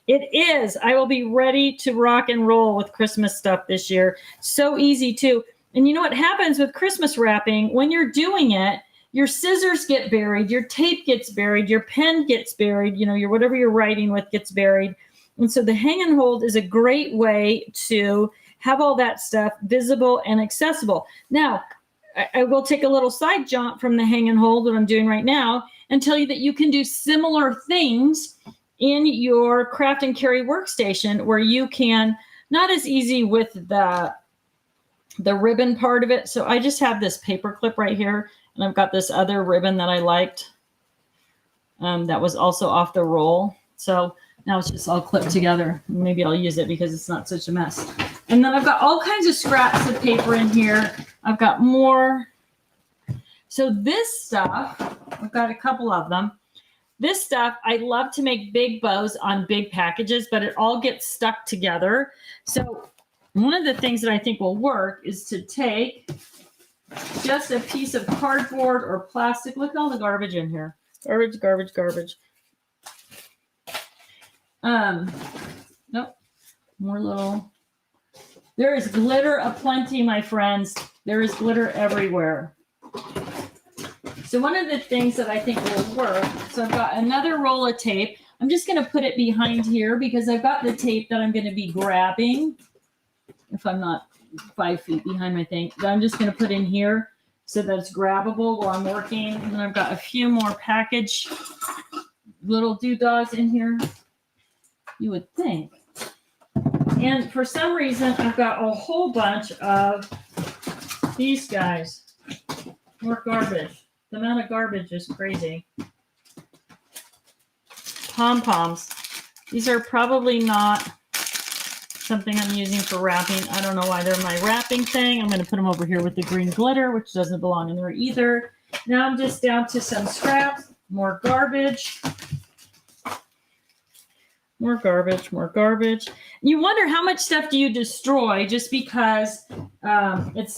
It is. I will be ready to rock and roll with Christmas stuff this year. So easy too. And you know what happens with Christmas wrapping? When you're doing it, your scissors get buried, your tape gets buried, your pen gets buried, your whatever you're writing with gets buried. And so the hang and hold is a great way to have all that stuff visible and accessible. Now, I will take a little side jaunt from the hang and hold that I'm doing right now and tell you that you can do similar things in your craft and carry workstation where you can, not as easy with the ribbon part of it. So I just have this paper clip right here, and I've got this other ribbon that I liked that was also off the roll. So now it's just all clipped together. Maybe I'll use it because it's not such a mess. And then I've got all kinds of scraps of paper in here. I've got more. So this stuff, I've got a couple of them. This stuff, I love to make big bows on big packages, but it all gets stuck together. So one of the things that I think will work is to take just a piece of cardboard or plastic. Look at all the garbage in here. Garbage, garbage, garbage. Nope. More little. There is glitter aplenty, my friends. There is glitter everywhere. So one of the things that I think will work, so I've got another roll of tape. I'm just going to put it behind here because I've got the tape that I'm going to be grabbing. If I'm not 5 feet behind my thing, that I'm just going to put in here so that it's grabbable while I'm working. And then I've got a few more package little doodads in here, you would think. And for some reason, I've got a whole bunch of these guys. More garbage. The amount of garbage is crazy. Pom-poms. These are probably not something I'm using for wrapping. I don't know why they're my wrapping thing. I'm going to put them over here with the green glitter, which doesn't belong in there either. Now I'm just down to some scraps. More garbage. More garbage, more garbage. You wonder how much stuff do you destroy just because it's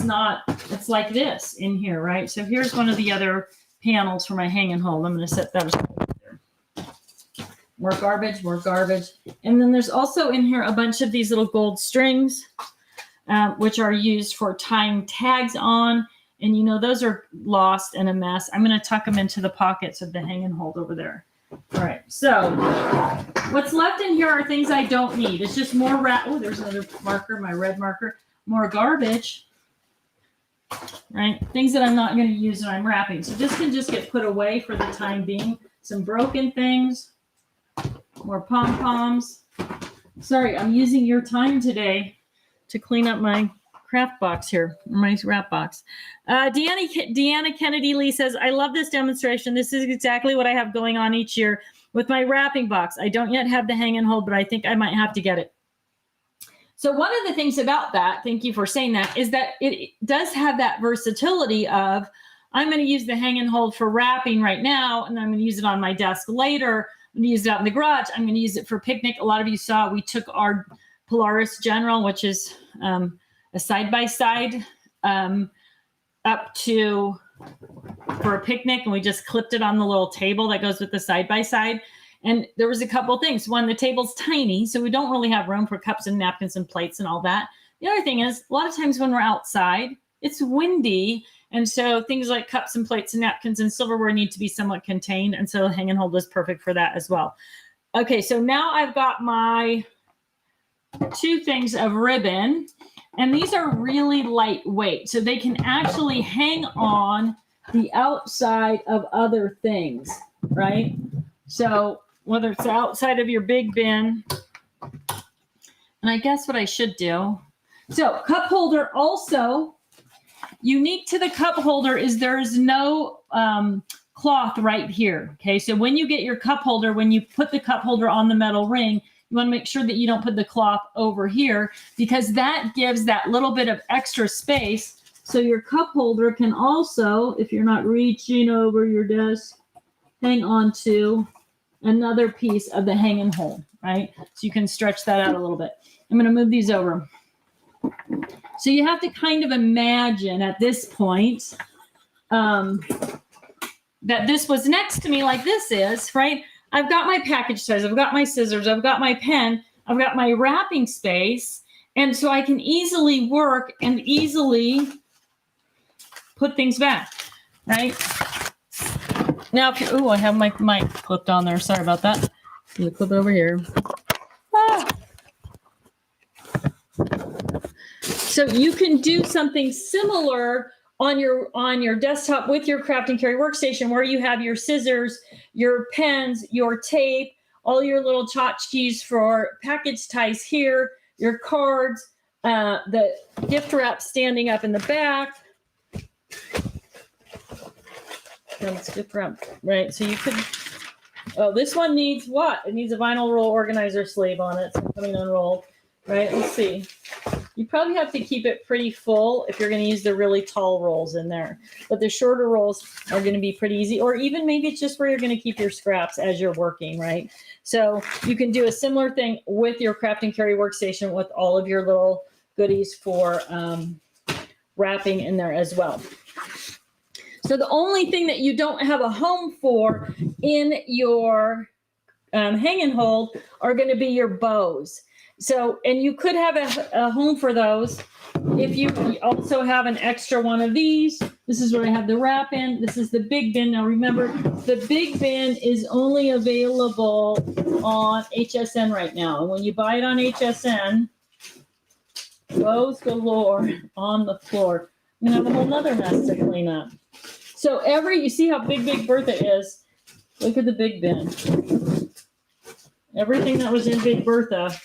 like this in here, right? So here's one of the other panels for my hang and hold. I'm going to set that aside there. More garbage, more garbage. And then there's also in here a bunch of these little gold strings, which are used for tying tags on. And you know, those are lost and a mess. I'm going to tuck them into the pockets of the hang and hold over there. All right, so what's left in here are things I don't need. It's just more oh, there's another marker, my red marker. More garbage, right? Things that I'm not going to use when I'm wrapping. So this can just get put away for the time being. Some broken things, more pom-poms. Sorry, I'm using your time today to clean up my craft box here, my wrap box. Deanna Kennedy Lee says, I love this demonstration. This is exactly what I have going on each year with my wrapping box. I don't yet have the hang and hold, but I think I might have to get it. So one of the things about that, thank you for saying that, is that it does have that versatility of, I'm going to use the hang and hold for wrapping right now, and I'm going to use it on my desk later. I'm going to use it out in the garage. I'm going to use it for picnic. A lot of you saw we took our Polaris General, which is a side-by-side up to for a picnic, and we just clipped it on the little table that goes with the side-by-side. And there was a couple of things. One, the table's tiny, so we don't really have room for cups and napkins and plates and all that. The other thing is, a lot of times when we're outside, it's windy, and so things like cups and plates and napkins and silverware need to be somewhat contained, and so hang and hold is perfect for that as well. Okay, so now I've got my 2 things of ribbon. And these are really lightweight, so they can actually hang on the outside of other things, right? So whether it's outside of your big bin, and I guess what I should do. So cup holder also, unique to the cup holder is there is no cloth right here, okay? So when you get your cup holder, when you put the cup holder on the metal ring, you want to make sure that you don't put the cloth over here because that gives that little bit of extra space. So your cup holder can also, if you're not reaching over your desk, hang on to another piece of the hang and hold, right? So you can stretch that out a little bit. I'm going to move these over. So you have to kind of imagine at this point that this was next to me like this is, right? I've got my package size, I've got my scissors, I've got my pen, I've got my wrapping space, and so I can easily work and easily put things back, right? Now, if you, I have my mic clipped on there. Sorry about that. You clip it over here. So you can do something similar on your desktop with your craft and carry workstation where you have your scissors, your pens, your tape, all your little tchotchkes for package ties here, your cards, the gift wrap standing up in the back. That's gift wrap, right? So you could, oh, this one needs what? It needs a vinyl roll organizer sleeve on it. So coming unrolled, right? Let's see. You probably have to keep it pretty full if you're going to use the really tall rolls in there. But the shorter rolls are going to be pretty easy. Or even maybe it's just where you're going to keep your scraps as you're working, right? So you can do a similar thing with your craft and carry workstation with all of your little goodies for wrapping in there as well. So the only thing that you don't have a home for in your hang and hold are going to be your bows. So, and you could have a home for those if you also have an extra one of these. This is where I have the wrap in. This is the big bin. Now remember, the big bin is only available on HSN right now. And when you buy it on HSN, bows galore on the floor. I'm going to have a whole nother mess to clean up. So you see how big Bertha is. Look at the big bin. Everything that was in Big Bertha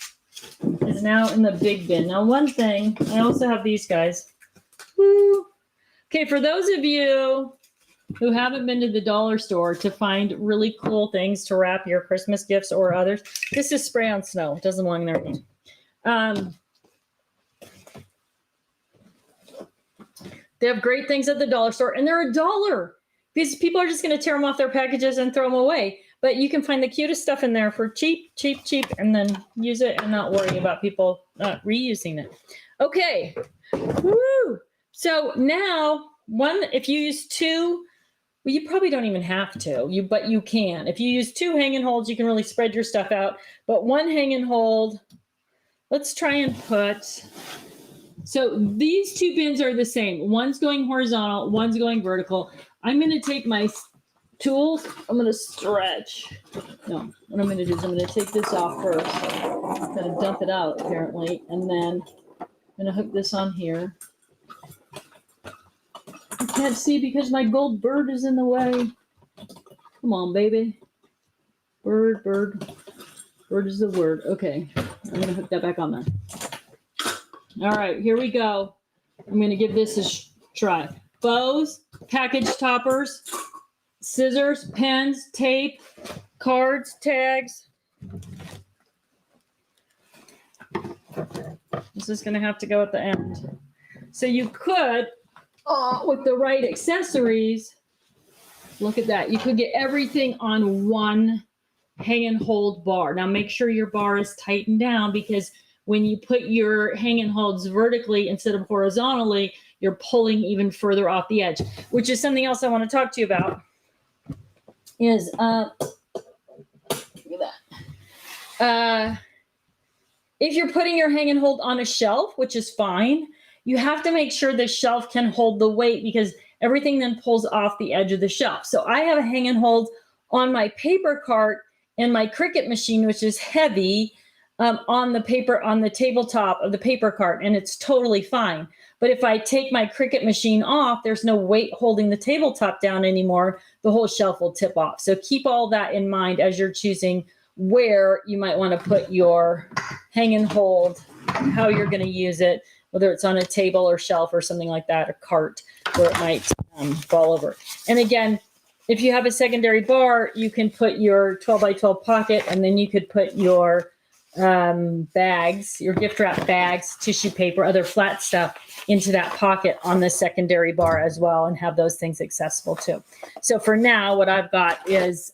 is now in the big bin. Now, one thing, I also have these guys. Woo. Okay, for those of you who haven't been to the dollar store to find really cool things to wrap your Christmas gifts or others, this is spray on snow. It doesn't belong in there. They have great things at the dollar store, and they're $1 because people are just going to tear them off their packages and throw them away. But you can find the cutest stuff in there for cheap, and then use it and not worry about people reusing it. Okay. Woo! So now, if you use two, well, you probably don't even have to, but you can. If you use two hang and holds, you can really spread your stuff out. But one hang and hold, let's try and put, so these two bins are the same. One's going horizontal, one's going vertical. I'm going to take my tools, I'm going to stretch. No, what I'm going to do is I'm going to take this off first. I'm going to dump it out, apparently. And then I'm going to hook this on here. I can't see because my gold bird is in the way. Come on, baby. Bird. Bird is the word. Okay, I'm going to hook that back on there. All right, here we go. I'm going to give this a try. Bows, package toppers, scissors, pens, tape, cards, tags. This is going to have to go at the end. So you could, with the right accessories, look at that. You could get everything on one hang and hold bar. Now make sure your bar is tightened down because when you put your hang and holds vertically instead of horizontally, you're pulling even further off the edge, which is something else I want to talk to you about. Is look at that. If you're putting your hang and hold on a shelf, which is fine, you have to make sure the shelf can hold the weight because everything then pulls off the edge of the shelf. So I have a hang and hold on my paper cart and my Cricut machine, which is heavy, on the tabletop of the paper cart, and it's totally fine. But if I take my Cricut machine off, there's no weight holding the tabletop down anymore. The whole shelf will tip off. So keep all that in mind as you're choosing where you might want to put your hang and hold, how you're going to use it, whether it's on a table or shelf or something like that, a cart where it might fall over. And again, if you have a secondary bar, you can put your 12 by 12 pocket, and then you could put your bags, your gift wrap bags, tissue paper, other flat stuff into that pocket on the secondary bar as well, and have those things accessible too. So for now, what I've got is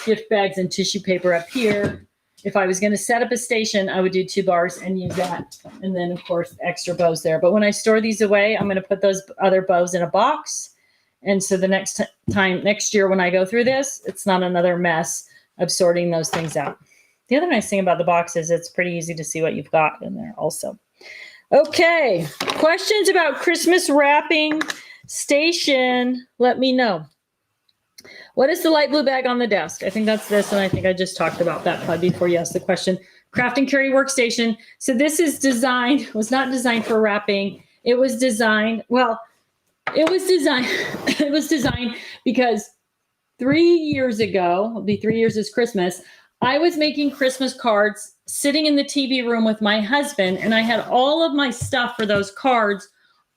gift bags and tissue paper up here. If I was going to set up a station, I would do 2 bars and use that. And then of course, extra bows there. But when I store these away, I'm going to put those other bows in a box. And so the next year when I go through this, it's not another mess of sorting those things out. The other nice thing about the box is it's pretty easy to see what you've got in there also. Okay, questions about Christmas wrapping station, let me know. What is the light blue bag on the desk? I think that's this, and I think I just talked about that probably before you asked the question. Craft and carry workstation. So this is was not designed for wrapping. It was designed, it was designed because 3 years ago, it'll be 3 years this Christmas, I was making Christmas cards sitting in the TV room with my husband, and I had all of my stuff for those cards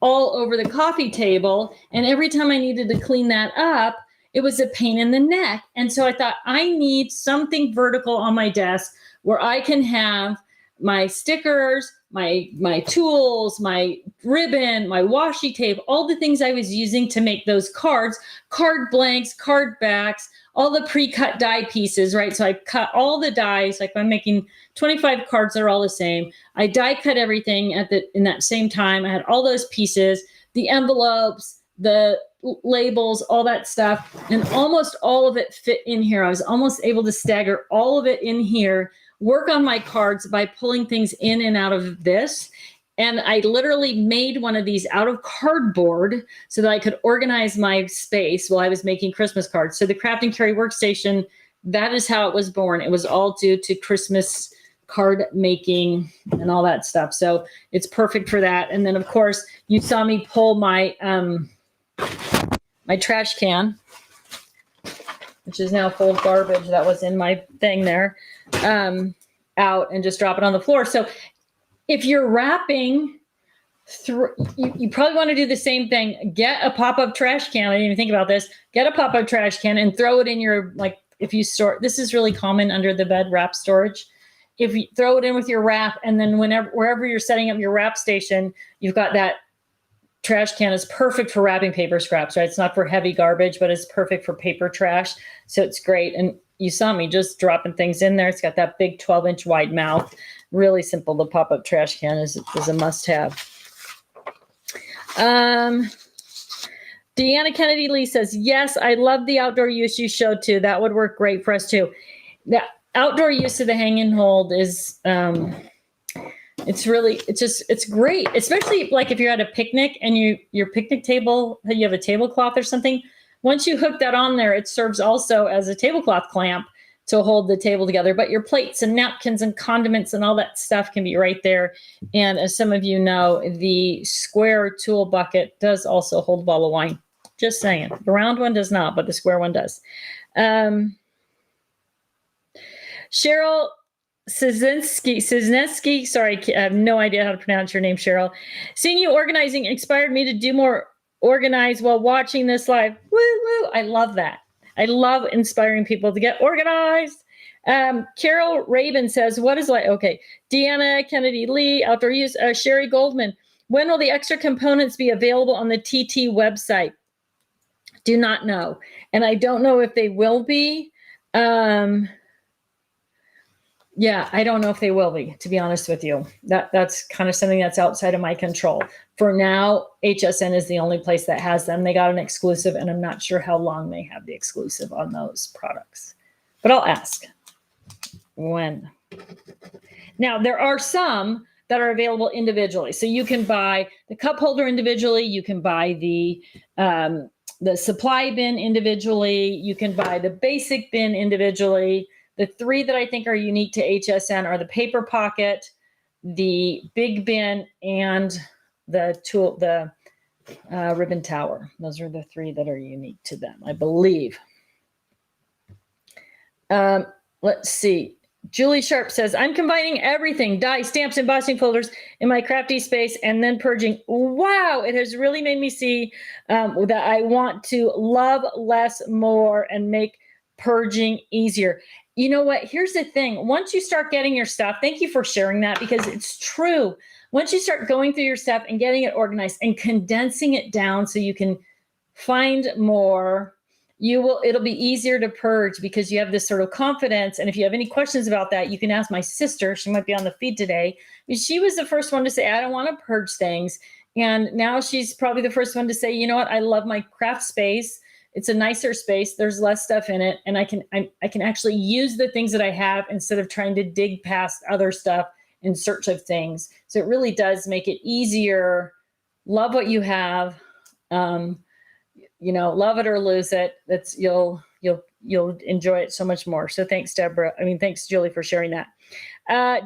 all over the coffee table. And every time I needed to clean that up, it was a pain in the neck. And so I thought, I need something vertical on my desk where I can have my stickers, my tools, my ribbon, my washi tape, all the things I was using to make those cards, card blanks, card backs, all the pre-cut die pieces, right? So I cut all the dies, like I'm making 25 cards, they're all the same. I die cut everything in that same time. I had all those pieces, the envelopes, the labels, all that stuff, and almost all of it fit in here. I was almost able to stagger all of it in here, work on my cards by pulling things in and out of this. And I literally made one of these out of cardboard so that I could organize my space while I was making Christmas cards. So the Craft and Carry workstation, that is how it was born. It was all due to Christmas card making and all that stuff. So it's perfect for that. And then of course you saw me pull my my trash can, which is now full of garbage that was in my thing there, out and just drop it on the floor. So if you're wrapping through, you probably want to do the same thing. Get a pop-up trash can. I didn't even think about this. Get a pop-up trash can and throw it in your, like, if you store, this is really common under the bed wrap storage. If you throw it in with your wrap, and then wherever you're setting up your wrap station, you've got that trash can is perfect for wrapping paper scraps, right? It's not for heavy garbage, but it's perfect for paper trash. So it's great. And you saw me just dropping things in there. It's got that big 12-inch wide mouth. Really simple. The pop-up trash can is a must-have. Deanna Kennedy Lee says, yes, I love the outdoor use you showed too. That would work great for us too. The outdoor use of the hang and hold is, it's great, especially like if you're at a picnic and your picnic table, you have a tablecloth or something. Once you hook that on there, it serves also as a tablecloth clamp to hold the table together. But your plates and napkins and condiments and all that stuff can be right there. And as some of you know, the square tool bucket does also hold a bottle of wine. Just saying. The round one does not, but the square one does. Cheryl Szynski, sorry, I have no idea how to pronounce your name, Cheryl. Seeing you organizing inspired me to do more organized while watching this live. Woo, woo. I love that. I love inspiring people to get organized. Carol Raven says, what is like? Okay. Deanna Kennedy Lee, outdoor use. Sherry Goldman, when will the extra components be available on the TT website? Do not know. And I don't know if they will be. Yeah, I don't know if they will be, to be honest with you. That's kind of something that's outside of my control. For now, HSN is the only place that has them. They got an exclusive, and I'm not sure how long they have the exclusive on those products. But I'll ask when. Now, there are some that are available individually. So you can buy the cup holder individually. You can buy the supply bin individually. You can buy the basic bin individually. The three that I think are unique to HSN are the paper pocket, the big bin, and the ribbon tower. Those are the three that are unique to them, I believe. Let's see. Julie Sharp says, I'm combining everything, die, stamps, embossing folders in my crafty space and then purging. Wow, it has really made me see that I want to love less more and make purging easier. You know what? Here's the thing. Once you start getting your stuff, thank you for sharing that, because it's true. Once you start going through your stuff and getting it organized and condensing it down so you can find more, it'll be easier to purge because you have this sort of confidence. And if you have any questions about that, you can ask my sister. She might be on the feed today. She was the first one to say, I don't want to purge things. And now she's probably the first one to say, you know what? I love my craft space. It's a nicer space. There's less stuff in it. And I can actually use the things that I have instead of trying to dig past other stuff in search of things. So it really does make it easier. Love what you have. Love it or lose it. You'll enjoy it so much more. So thanks, Deborah. Thanks, Julie, for sharing that.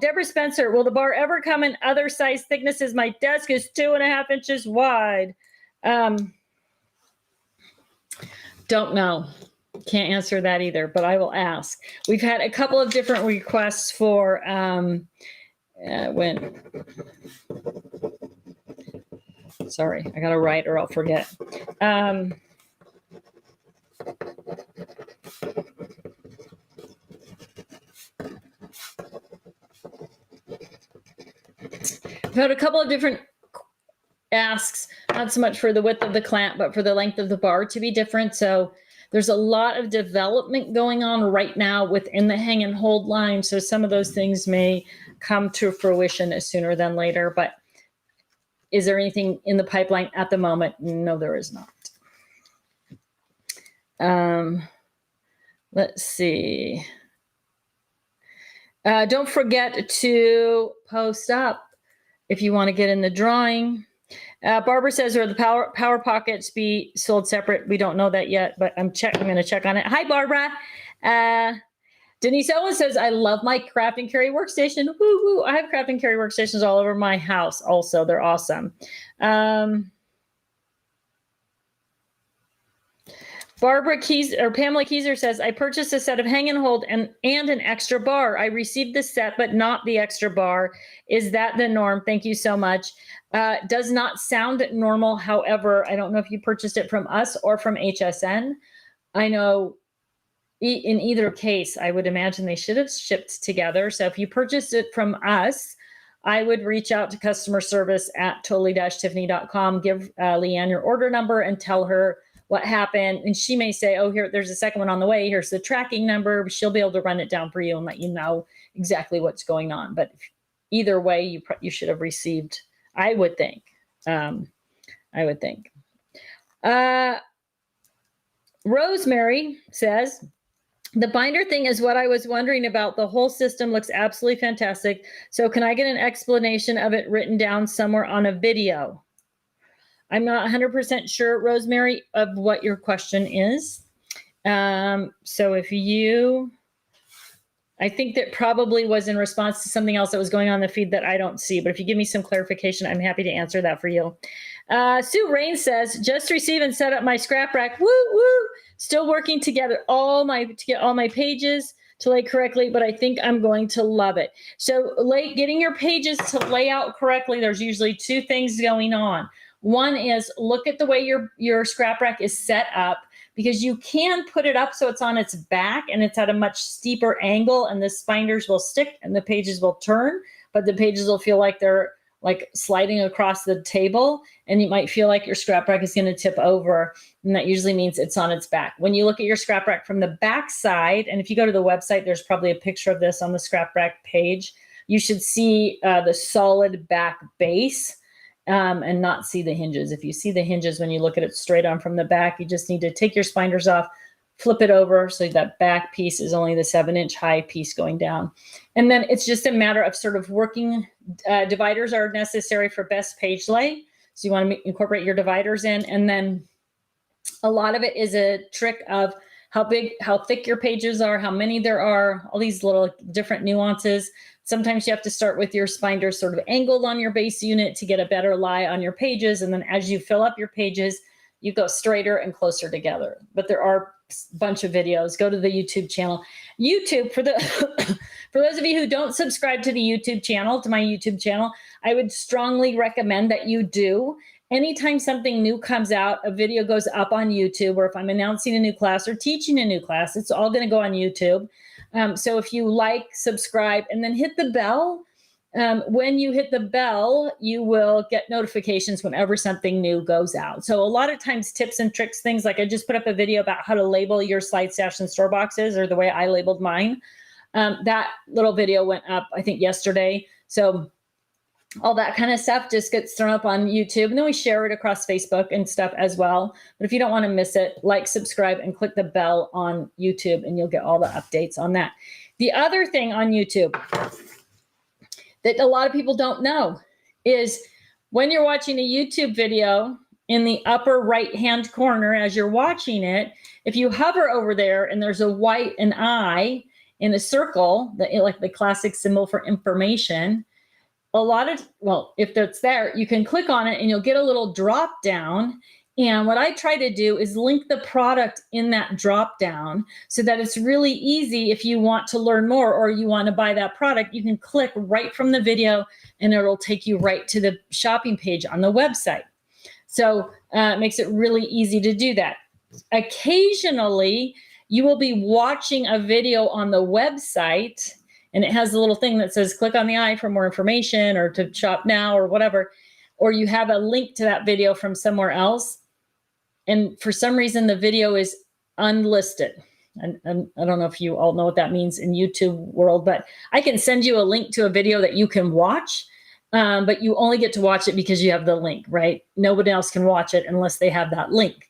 Deborah Spencer, will the bar ever come in other size thicknesses? My desk is 2.5 inches wide. Don't know. Can't answer that either, but I will ask. We've had a couple of different requests for sorry, I gotta write or I'll forget. I've had a couple of different asks, not so much for the width of the clamp, but for the length of the bar to be different. So there's a lot of development going on right now within the hang and hold line. So some of those things may come to fruition sooner than later, but is there anything in the pipeline at the moment? No, there is not. Let's see. Don't forget to post up if you want to get in the drawing. Barbara says, "Are the power pockets be sold separate?" We don't know that yet, but I'm going to check on it. Hi, Barbara. Denise Owen says, "I love my craft and carry workstation." Woo woo! I have craft and carry workstations all over my house. Also, they're awesome. Pamela Keyser says, "I purchased a set of hang and hold and an extra bar. I received the set, but not the extra bar. Is that the norm? Thank you so much." Does not sound normal. However, I don't know if you purchased it from us or from HSN. I know in either case, I would imagine they should have shipped together. So if you purchased it from us, I would reach out to customer service at totally-tiffany.com, give Leanne your order number and tell her what happened. And she may say, "Oh, here, there's a second one on the way. Here's the tracking number." She'll be able to run it down for you and let you know exactly what's going on. But either way, you should have received, I would think. Rosemary says, "The binder thing is what I was wondering about. The whole system looks absolutely fantastic. So can I get an explanation of it written down somewhere on a video?" I'm not 100% sure, Rosemary, of what your question is. So I think that probably was in response to something else that was going on in the feed that I don't see. But if you give me some clarification, I'm happy to answer that for you. Sue Rain says, "Just received and set up my scrap rack. Woo, woo. Still working together to get all my pages to lay correctly, but I think I'm going to love it." So getting your pages to lay out correctly, there's usually two things going on. One is look at the way your scrap rack is set up, because you can put it up so it's on its back and it's at a much steeper angle, and the binders will stick and the pages will turn, but the pages will feel like they're like sliding across the table, and you might feel like your scrap rack is going to tip over, and that usually means it's on its back. When you look at your scrap rack from the back side, and if you go to the website, there's probably a picture of this on the scrap rack page, you should see the solid back base and not see the hinges. If you see the hinges when you look at it straight on from the back, you just need to take your spinders off, flip it over so that back piece is only the 7-inch high piece going down. And then it's just a matter of sort of working. Dividers are necessary for best page lay. So you want to incorporate your dividers in. And then a lot of it is a trick of how thick your pages are, how many there are, all these little different nuances. Sometimes you have to start with your spinders sort of angled on your base unit to get a better lie on your pages. And then as you fill up your pages, you go straighter and closer together. But there are a bunch of videos. Go to the YouTube channel. YouTube, for those of you who don't subscribe to the YouTube channel, to my YouTube channel, I would strongly recommend that you do. Anytime something new comes out, a video goes up on YouTube, or if I'm announcing a new class or teaching a new class, it's all going to go on YouTube. So if you like, subscribe, and then hit the bell. When you hit the bell, you will get notifications whenever something new goes out. So a lot of times tips and tricks, things like I just put up a video about how to label your slide stash and store boxes, or the way I labeled mine. That little video went up, I think, yesterday. So all that kind of stuff just gets thrown up on YouTube, and then we share it across Facebook and stuff as well. But if you don't want to miss it, like, subscribe, and click the bell on YouTube, and you'll get all the updates on that. The other thing on YouTube that a lot of people don't know is when you're watching a YouTube video, in the upper right-hand corner as you're watching it, if you hover over there and there's an eye in a circle, like the classic symbol for information, if that's there, you can click on it and you'll get a little drop down, And what I try to do is link the product in that drop down so that it's really easy. If you want to learn more or you want to buy that product, you can click right from the video and it'll take you right to the shopping page on the website. So it makes it really easy to do that. Occasionally, you will be watching a video on the website and it has a little thing that says click on the eye for more information or to shop now or whatever, or you have a link to that video from somewhere else. And for some reason, the video is unlisted. And I don't know if you all know what that means in YouTube world, but I can send you a link to a video that you can watch, but you only get to watch it because you have the link, right? Nobody else can watch it unless they have that link.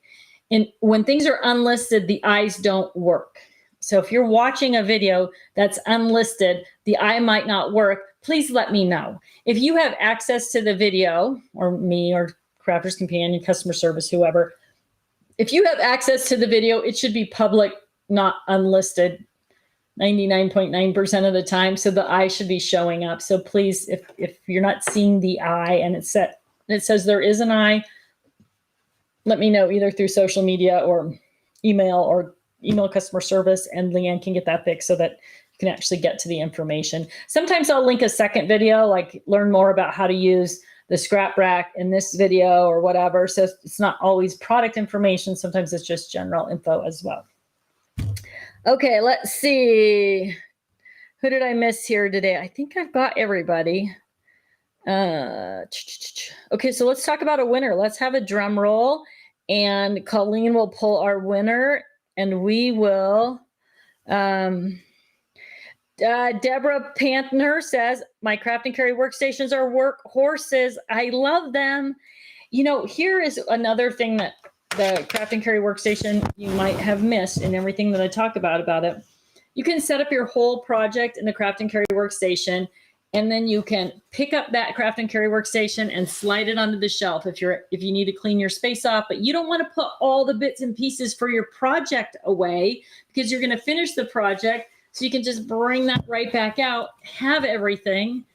And when things are unlisted, the eyes don't work. So if you're watching a video that's unlisted, the eye might not work. Please let me know. If you have access to the video, or me or Crafter's Companion, customer service, whoever, if you have access to the video, it should be public, not unlisted 99.9% of the time. So the eye should be showing up. So please, if you're not seeing the eye and it says there is an eye, let me know either through social media or email customer service, and Leanne can get that fixed so that you can actually get to the information. Sometimes I'll link a second video, like learn more about how to use the scrap rack in this video or whatever. So it's not always product information. Sometimes it's just general info as well. Okay, let's see. Who did I miss here today? I think I've got everybody. Okay, so let's talk about a winner. Let's have a drum roll, and Colleen will pull our winner, and we will. Deborah Pantner says, my craft and carry workstations are work horses. I love them. You know, here is another thing that the craft and carry workstation you might have missed in everything that I talk about it. You can set up your whole project in the craft and carry workstation, and then you can pick up that craft and carry workstation and slide it onto the shelf if you need to clean your space off, but you don't want to put all the bits and pieces for your project away because you're going to finish the project. So you can just bring that right back out, have everything,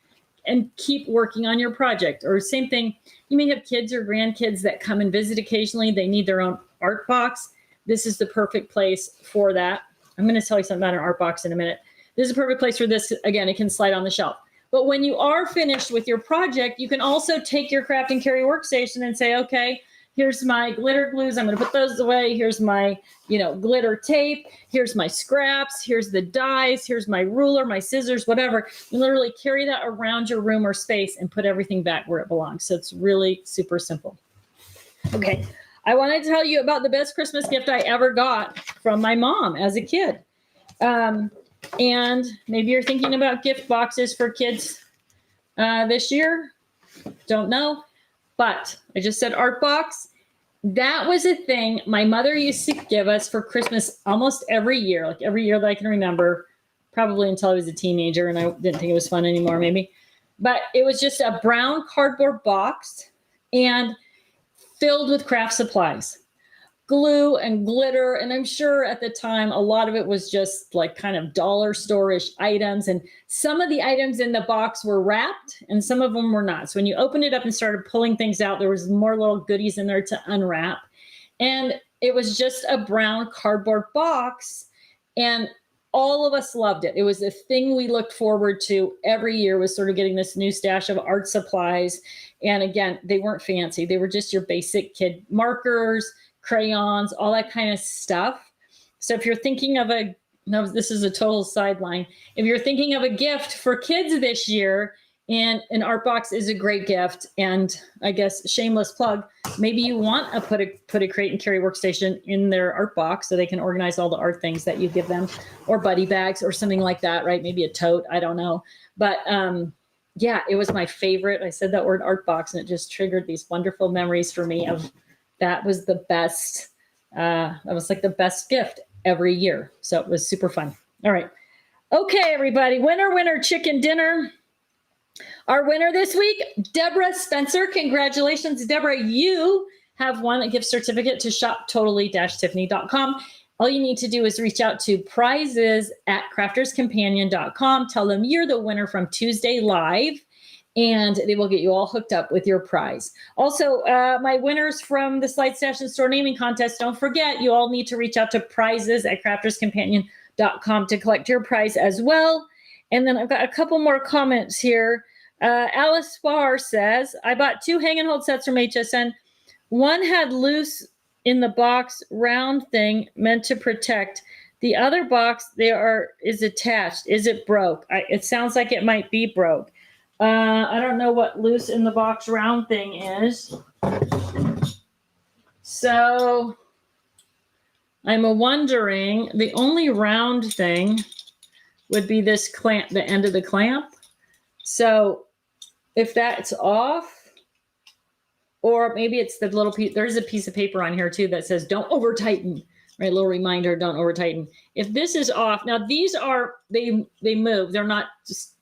and keep working on your project. Or same thing, you may have kids or grandkids that come and visit occasionally. They need their own art box. This is the perfect place for that. I'm going to tell you something about an art box in a minute. This is a perfect place for this. Again, it can slide on the shelf. But when you are finished with your project, you can also take your craft and carry workstation and say, okay, here's my glitter glues. I'm going to put those away. Here's my, glitter tape. Here's my scraps. Here's the dies. Here's my ruler, my scissors, whatever. You literally carry that around your room or space and put everything back where it belongs. So it's really super simple. Okay. I want to tell you about the best Christmas gift I ever got from my mom as a kid. And maybe you're thinking about gift boxes for kids this year. Don't know. But I just said art box. That was a thing my mother used to give us for Christmas almost every year, like every year that I can remember, probably until I was a teenager and I didn't think it was fun anymore, maybe. But it was just a brown cardboard box and filled with craft supplies, glue and glitter. And I'm sure at the time, a lot of it was just like kind of dollar store-ish items. And some of the items in the box were wrapped and some of them were not. So when you opened it up and started pulling things out, there was more little goodies in there to unwrap. And it was just a brown cardboard box. And all of us loved it. It was a thing we looked forward to every year, was sort of getting this new stash of art supplies. And again, they weren't fancy. They were just your basic kid markers, crayons, all that kind of stuff. So if you're thinking of this is a total sideline. If you're thinking of a gift for kids this year, and an art box is a great gift, and I guess shameless plug, maybe you want to put a crate and carry workstation in their art box so they can organize all the art things that you give them, or buddy bags or something like that, right? Maybe a tote, I don't know. But yeah, it was my favorite. I said that word art box and it just triggered these wonderful memories for me of that was the best. That was like the best gift every year. So it was super fun. All right. Okay, everybody. Winner, chicken dinner. Our winner this week, Deborah Spencer. Congratulations, Deborah. You have won a gift certificate to shoptotally-tiffany.com. All you need to do is reach out to prizes@crafterscompanion.com. Tell them you're the winner from Tuesday Live. and they will get you all hooked up with your prize. Also, my winners from the Slide Station Store Naming Contest, don't forget, you all need to reach out to prizes@crafterscompanion.com to collect your prize as well. And then I've got a couple more comments here. Alice Spar says, I bought 2 hang and hold sets from HSN. One had loose in the box round thing meant to protect. The other box is attached. Is it broke? It sounds like it might be broke. I don't know what loose in the box round thing is. So I'm wondering, the only round thing would be this clamp, the end of the clamp. So if that's off, or maybe it's the little piece, there's a piece of paper on here too that says don't over tighten, right? A little reminder, don't over tighten. If this is off, now these are, they move. They're not just,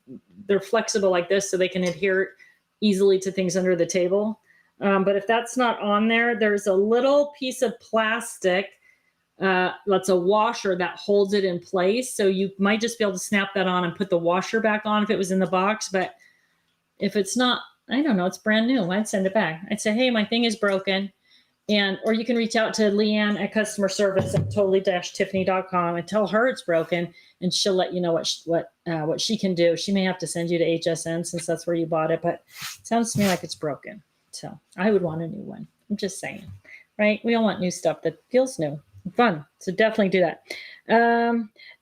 they're flexible like this so they can adhere easily to things under the table. But if that's not on there, there's a little piece of plastic that's a washer that holds it in place. So you might just be able to snap that on and put the washer back on if it was in the box. But if it's not, I don't know, it's brand new, I'd send it back. I'd say, hey, my thing is broken. Or you can reach out to Leanne at customer service at totally-tiffany.com and tell her it's broken, and she'll let you know what she can do. She may have to send you to HSN since that's where you bought it, but it sounds to me like it's broken. So I would want a new one. I'm just saying, right? We all want new stuff that feels new and fun. So definitely do that.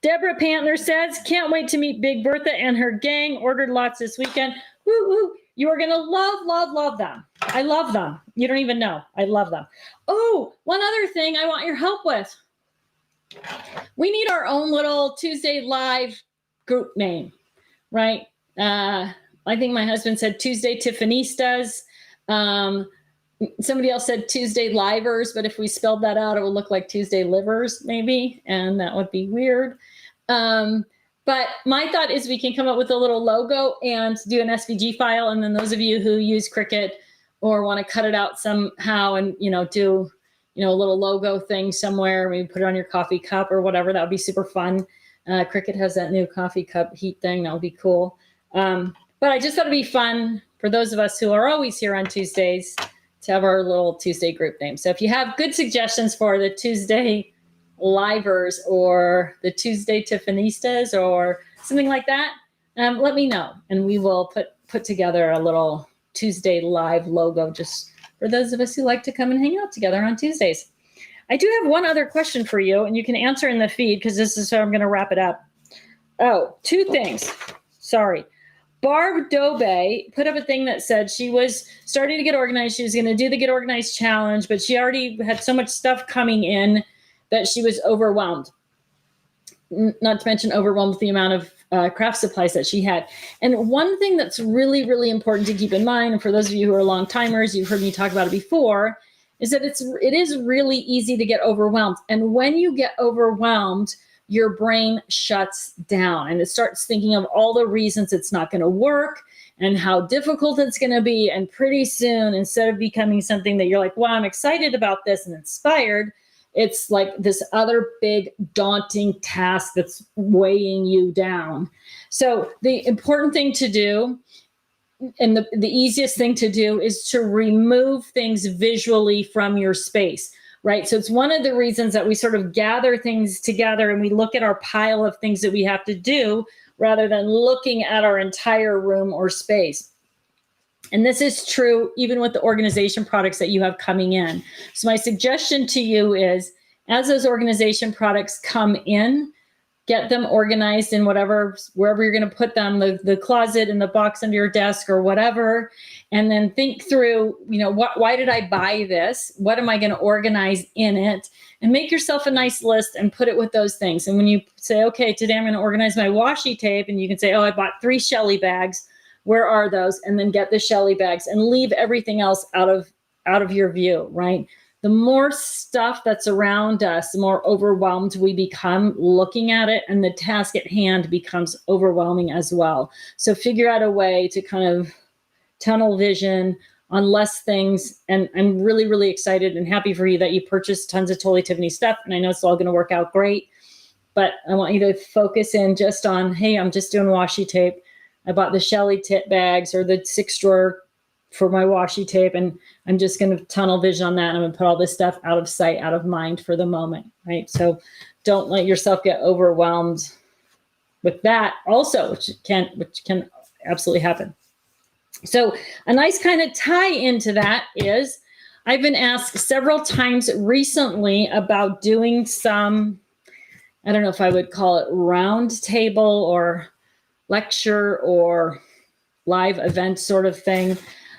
Deborah Panther says, can't wait to meet Big Bertha and her gang. Ordered lots this weekend. Woo woo. You are going to love them. I love them. You don't even know. I love them. Oh, one other thing I want your help with. We need our own little Tuesday live group name, right? I think my husband said Tuesday Tiffanistas. Somebody else said Tuesday Livers, but if we spelled that out, it would look like Tuesday Livers maybe, and that would be weird. But my thought is we can come up with a little logo and do an SVG file. And then those of you who use Cricut or want to cut it out somehow and, do, a little logo thing somewhere, maybe put it on your coffee cup or whatever, that would be super fun. Cricut has that new coffee cup heat thing. That would be cool. But I just thought it'd be fun for those of us who are always here on Tuesdays to have our little Tuesday group name. So if you have good suggestions for the Tuesday Livers or the Tuesday Tiffanistas or something like that, let me know, and we will put together a little Tuesday live logo just for those of us who like to come and hang out together on Tuesdays. I do have one other question for you, and you can answer in the feed because this is how I'm going to wrap it up. Oh, 2 things. Sorry. Barb Dobe put up a thing that said she was starting to get organized. She was going to do the Get Organized Challenge, but she already had so much stuff coming in that she was overwhelmed, not to mention overwhelmed with the amount of craft supplies that she had. And one thing that's really, really important to keep in mind, and for those of you who are long timers, you've heard me talk about it before, is that it is really easy to get overwhelmed. And when you get overwhelmed, your brain shuts down and it starts thinking of all the reasons it's not going to work and how difficult it's going to be. And pretty soon, instead of becoming something that you're like, wow, I'm excited about this and inspired, it's like this other big daunting task that's weighing you down. So the important thing to do, and the easiest thing to do, is to remove things visually from your space, right? So it's one of the reasons that we sort of gather things together and we look at our pile of things that we have to do rather than looking at our entire room or space. And this is true even with the organization products that you have coming in. So my suggestion to you is, as those organization products come in, get them organized in wherever you're going to put them, the closet, in the box under your desk or whatever. And then think through, why did I buy this? What am I going to organize in it? And make yourself a nice list and put it with those things. And when you say, okay, today I'm going to organize my washi tape, and you can say, oh, I bought 3 Shelly bags. Where are those? And then get the Shelly bags and leave everything else out of your view, right? The more stuff that's around us, the more overwhelmed we become looking at it, and the task at hand becomes overwhelming as well. So figure out a way to kind of tunnel vision on less things. And I'm really, really excited and happy for you that you purchased tons of Totally Tiffany stuff. And I know it's all going to work out great, but I want you to focus in just on, hey, I'm just doing washi tape. I bought the Shelly tip bags or the 6-drawer for my washi tape, and I'm just going to tunnel vision on that. And I'm going to put all this stuff out of sight, out of mind for the moment, right? So don't let yourself get overwhelmed with that also, which can absolutely happen. So a nice kind of tie into that is I've been asked several times recently about doing some, I don't know if I would call it round table or lecture or live event sort of thing,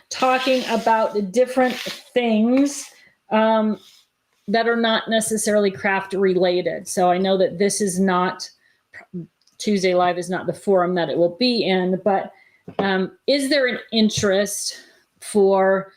talking about different things that are not necessarily craft related. So I know that this is not, Tuesday Live is not the forum that it will be in, but is there an interest for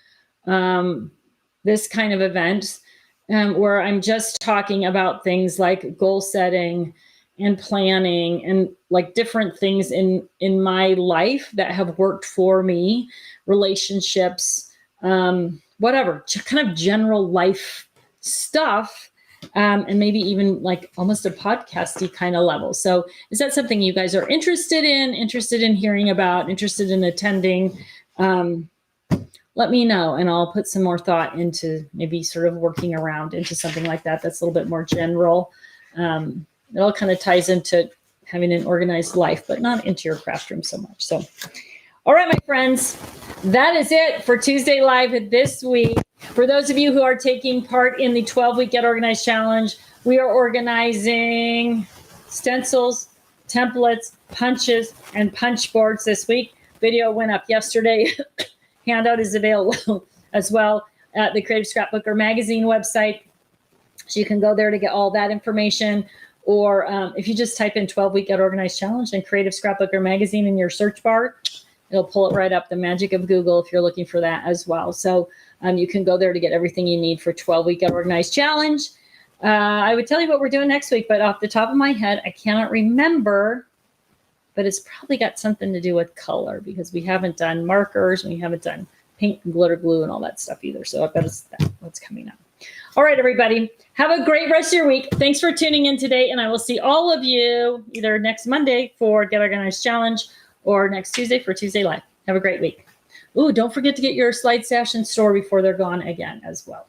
this kind of event where I'm just talking about things like goal setting and planning and like different things in my life that have worked for me, relationships, whatever, kind of general life stuff, and maybe even like almost a podcasty kind of level. So is that something you guys are interested in hearing about, interested in attending? Let me know, and I'll put some more thought into maybe sort of working around into something like that that's a little bit more general. It all kind of ties into having an organized life, but not into your craft room so much. So, all right, my friends, that is it for Tuesday Live this week. For those of you who are taking part in the 12-week Get Organized Challenge, we are organizing stencils, templates, punches, and punch boards this week. Video went up yesterday. Handout is available as well at the Creative Scrapbooker magazine website. So you can go there to get all that information. Or if you just type in 12-week Get Organized Challenge and Creative Scrapbooker magazine in your search bar, it'll pull it right up, the magic of Google, if you're looking for that as well. So you can go there to get everything you need for 12-week Get Organized Challenge. I would tell you what we're doing next week, but off the top of my head, I cannot remember, but it's probably got something to do with color because we haven't done markers and we haven't done paint and glitter glue and all that stuff either. So I bet it's what's coming up. All right, everybody, have a great rest of your week. Thanks for tuning in today, and I will see all of you either next Monday for Get Organized Challenge or next Tuesday for Tuesday Live. Have a great week. Ooh, don't forget to get your slide stash in store before they're gone again as well.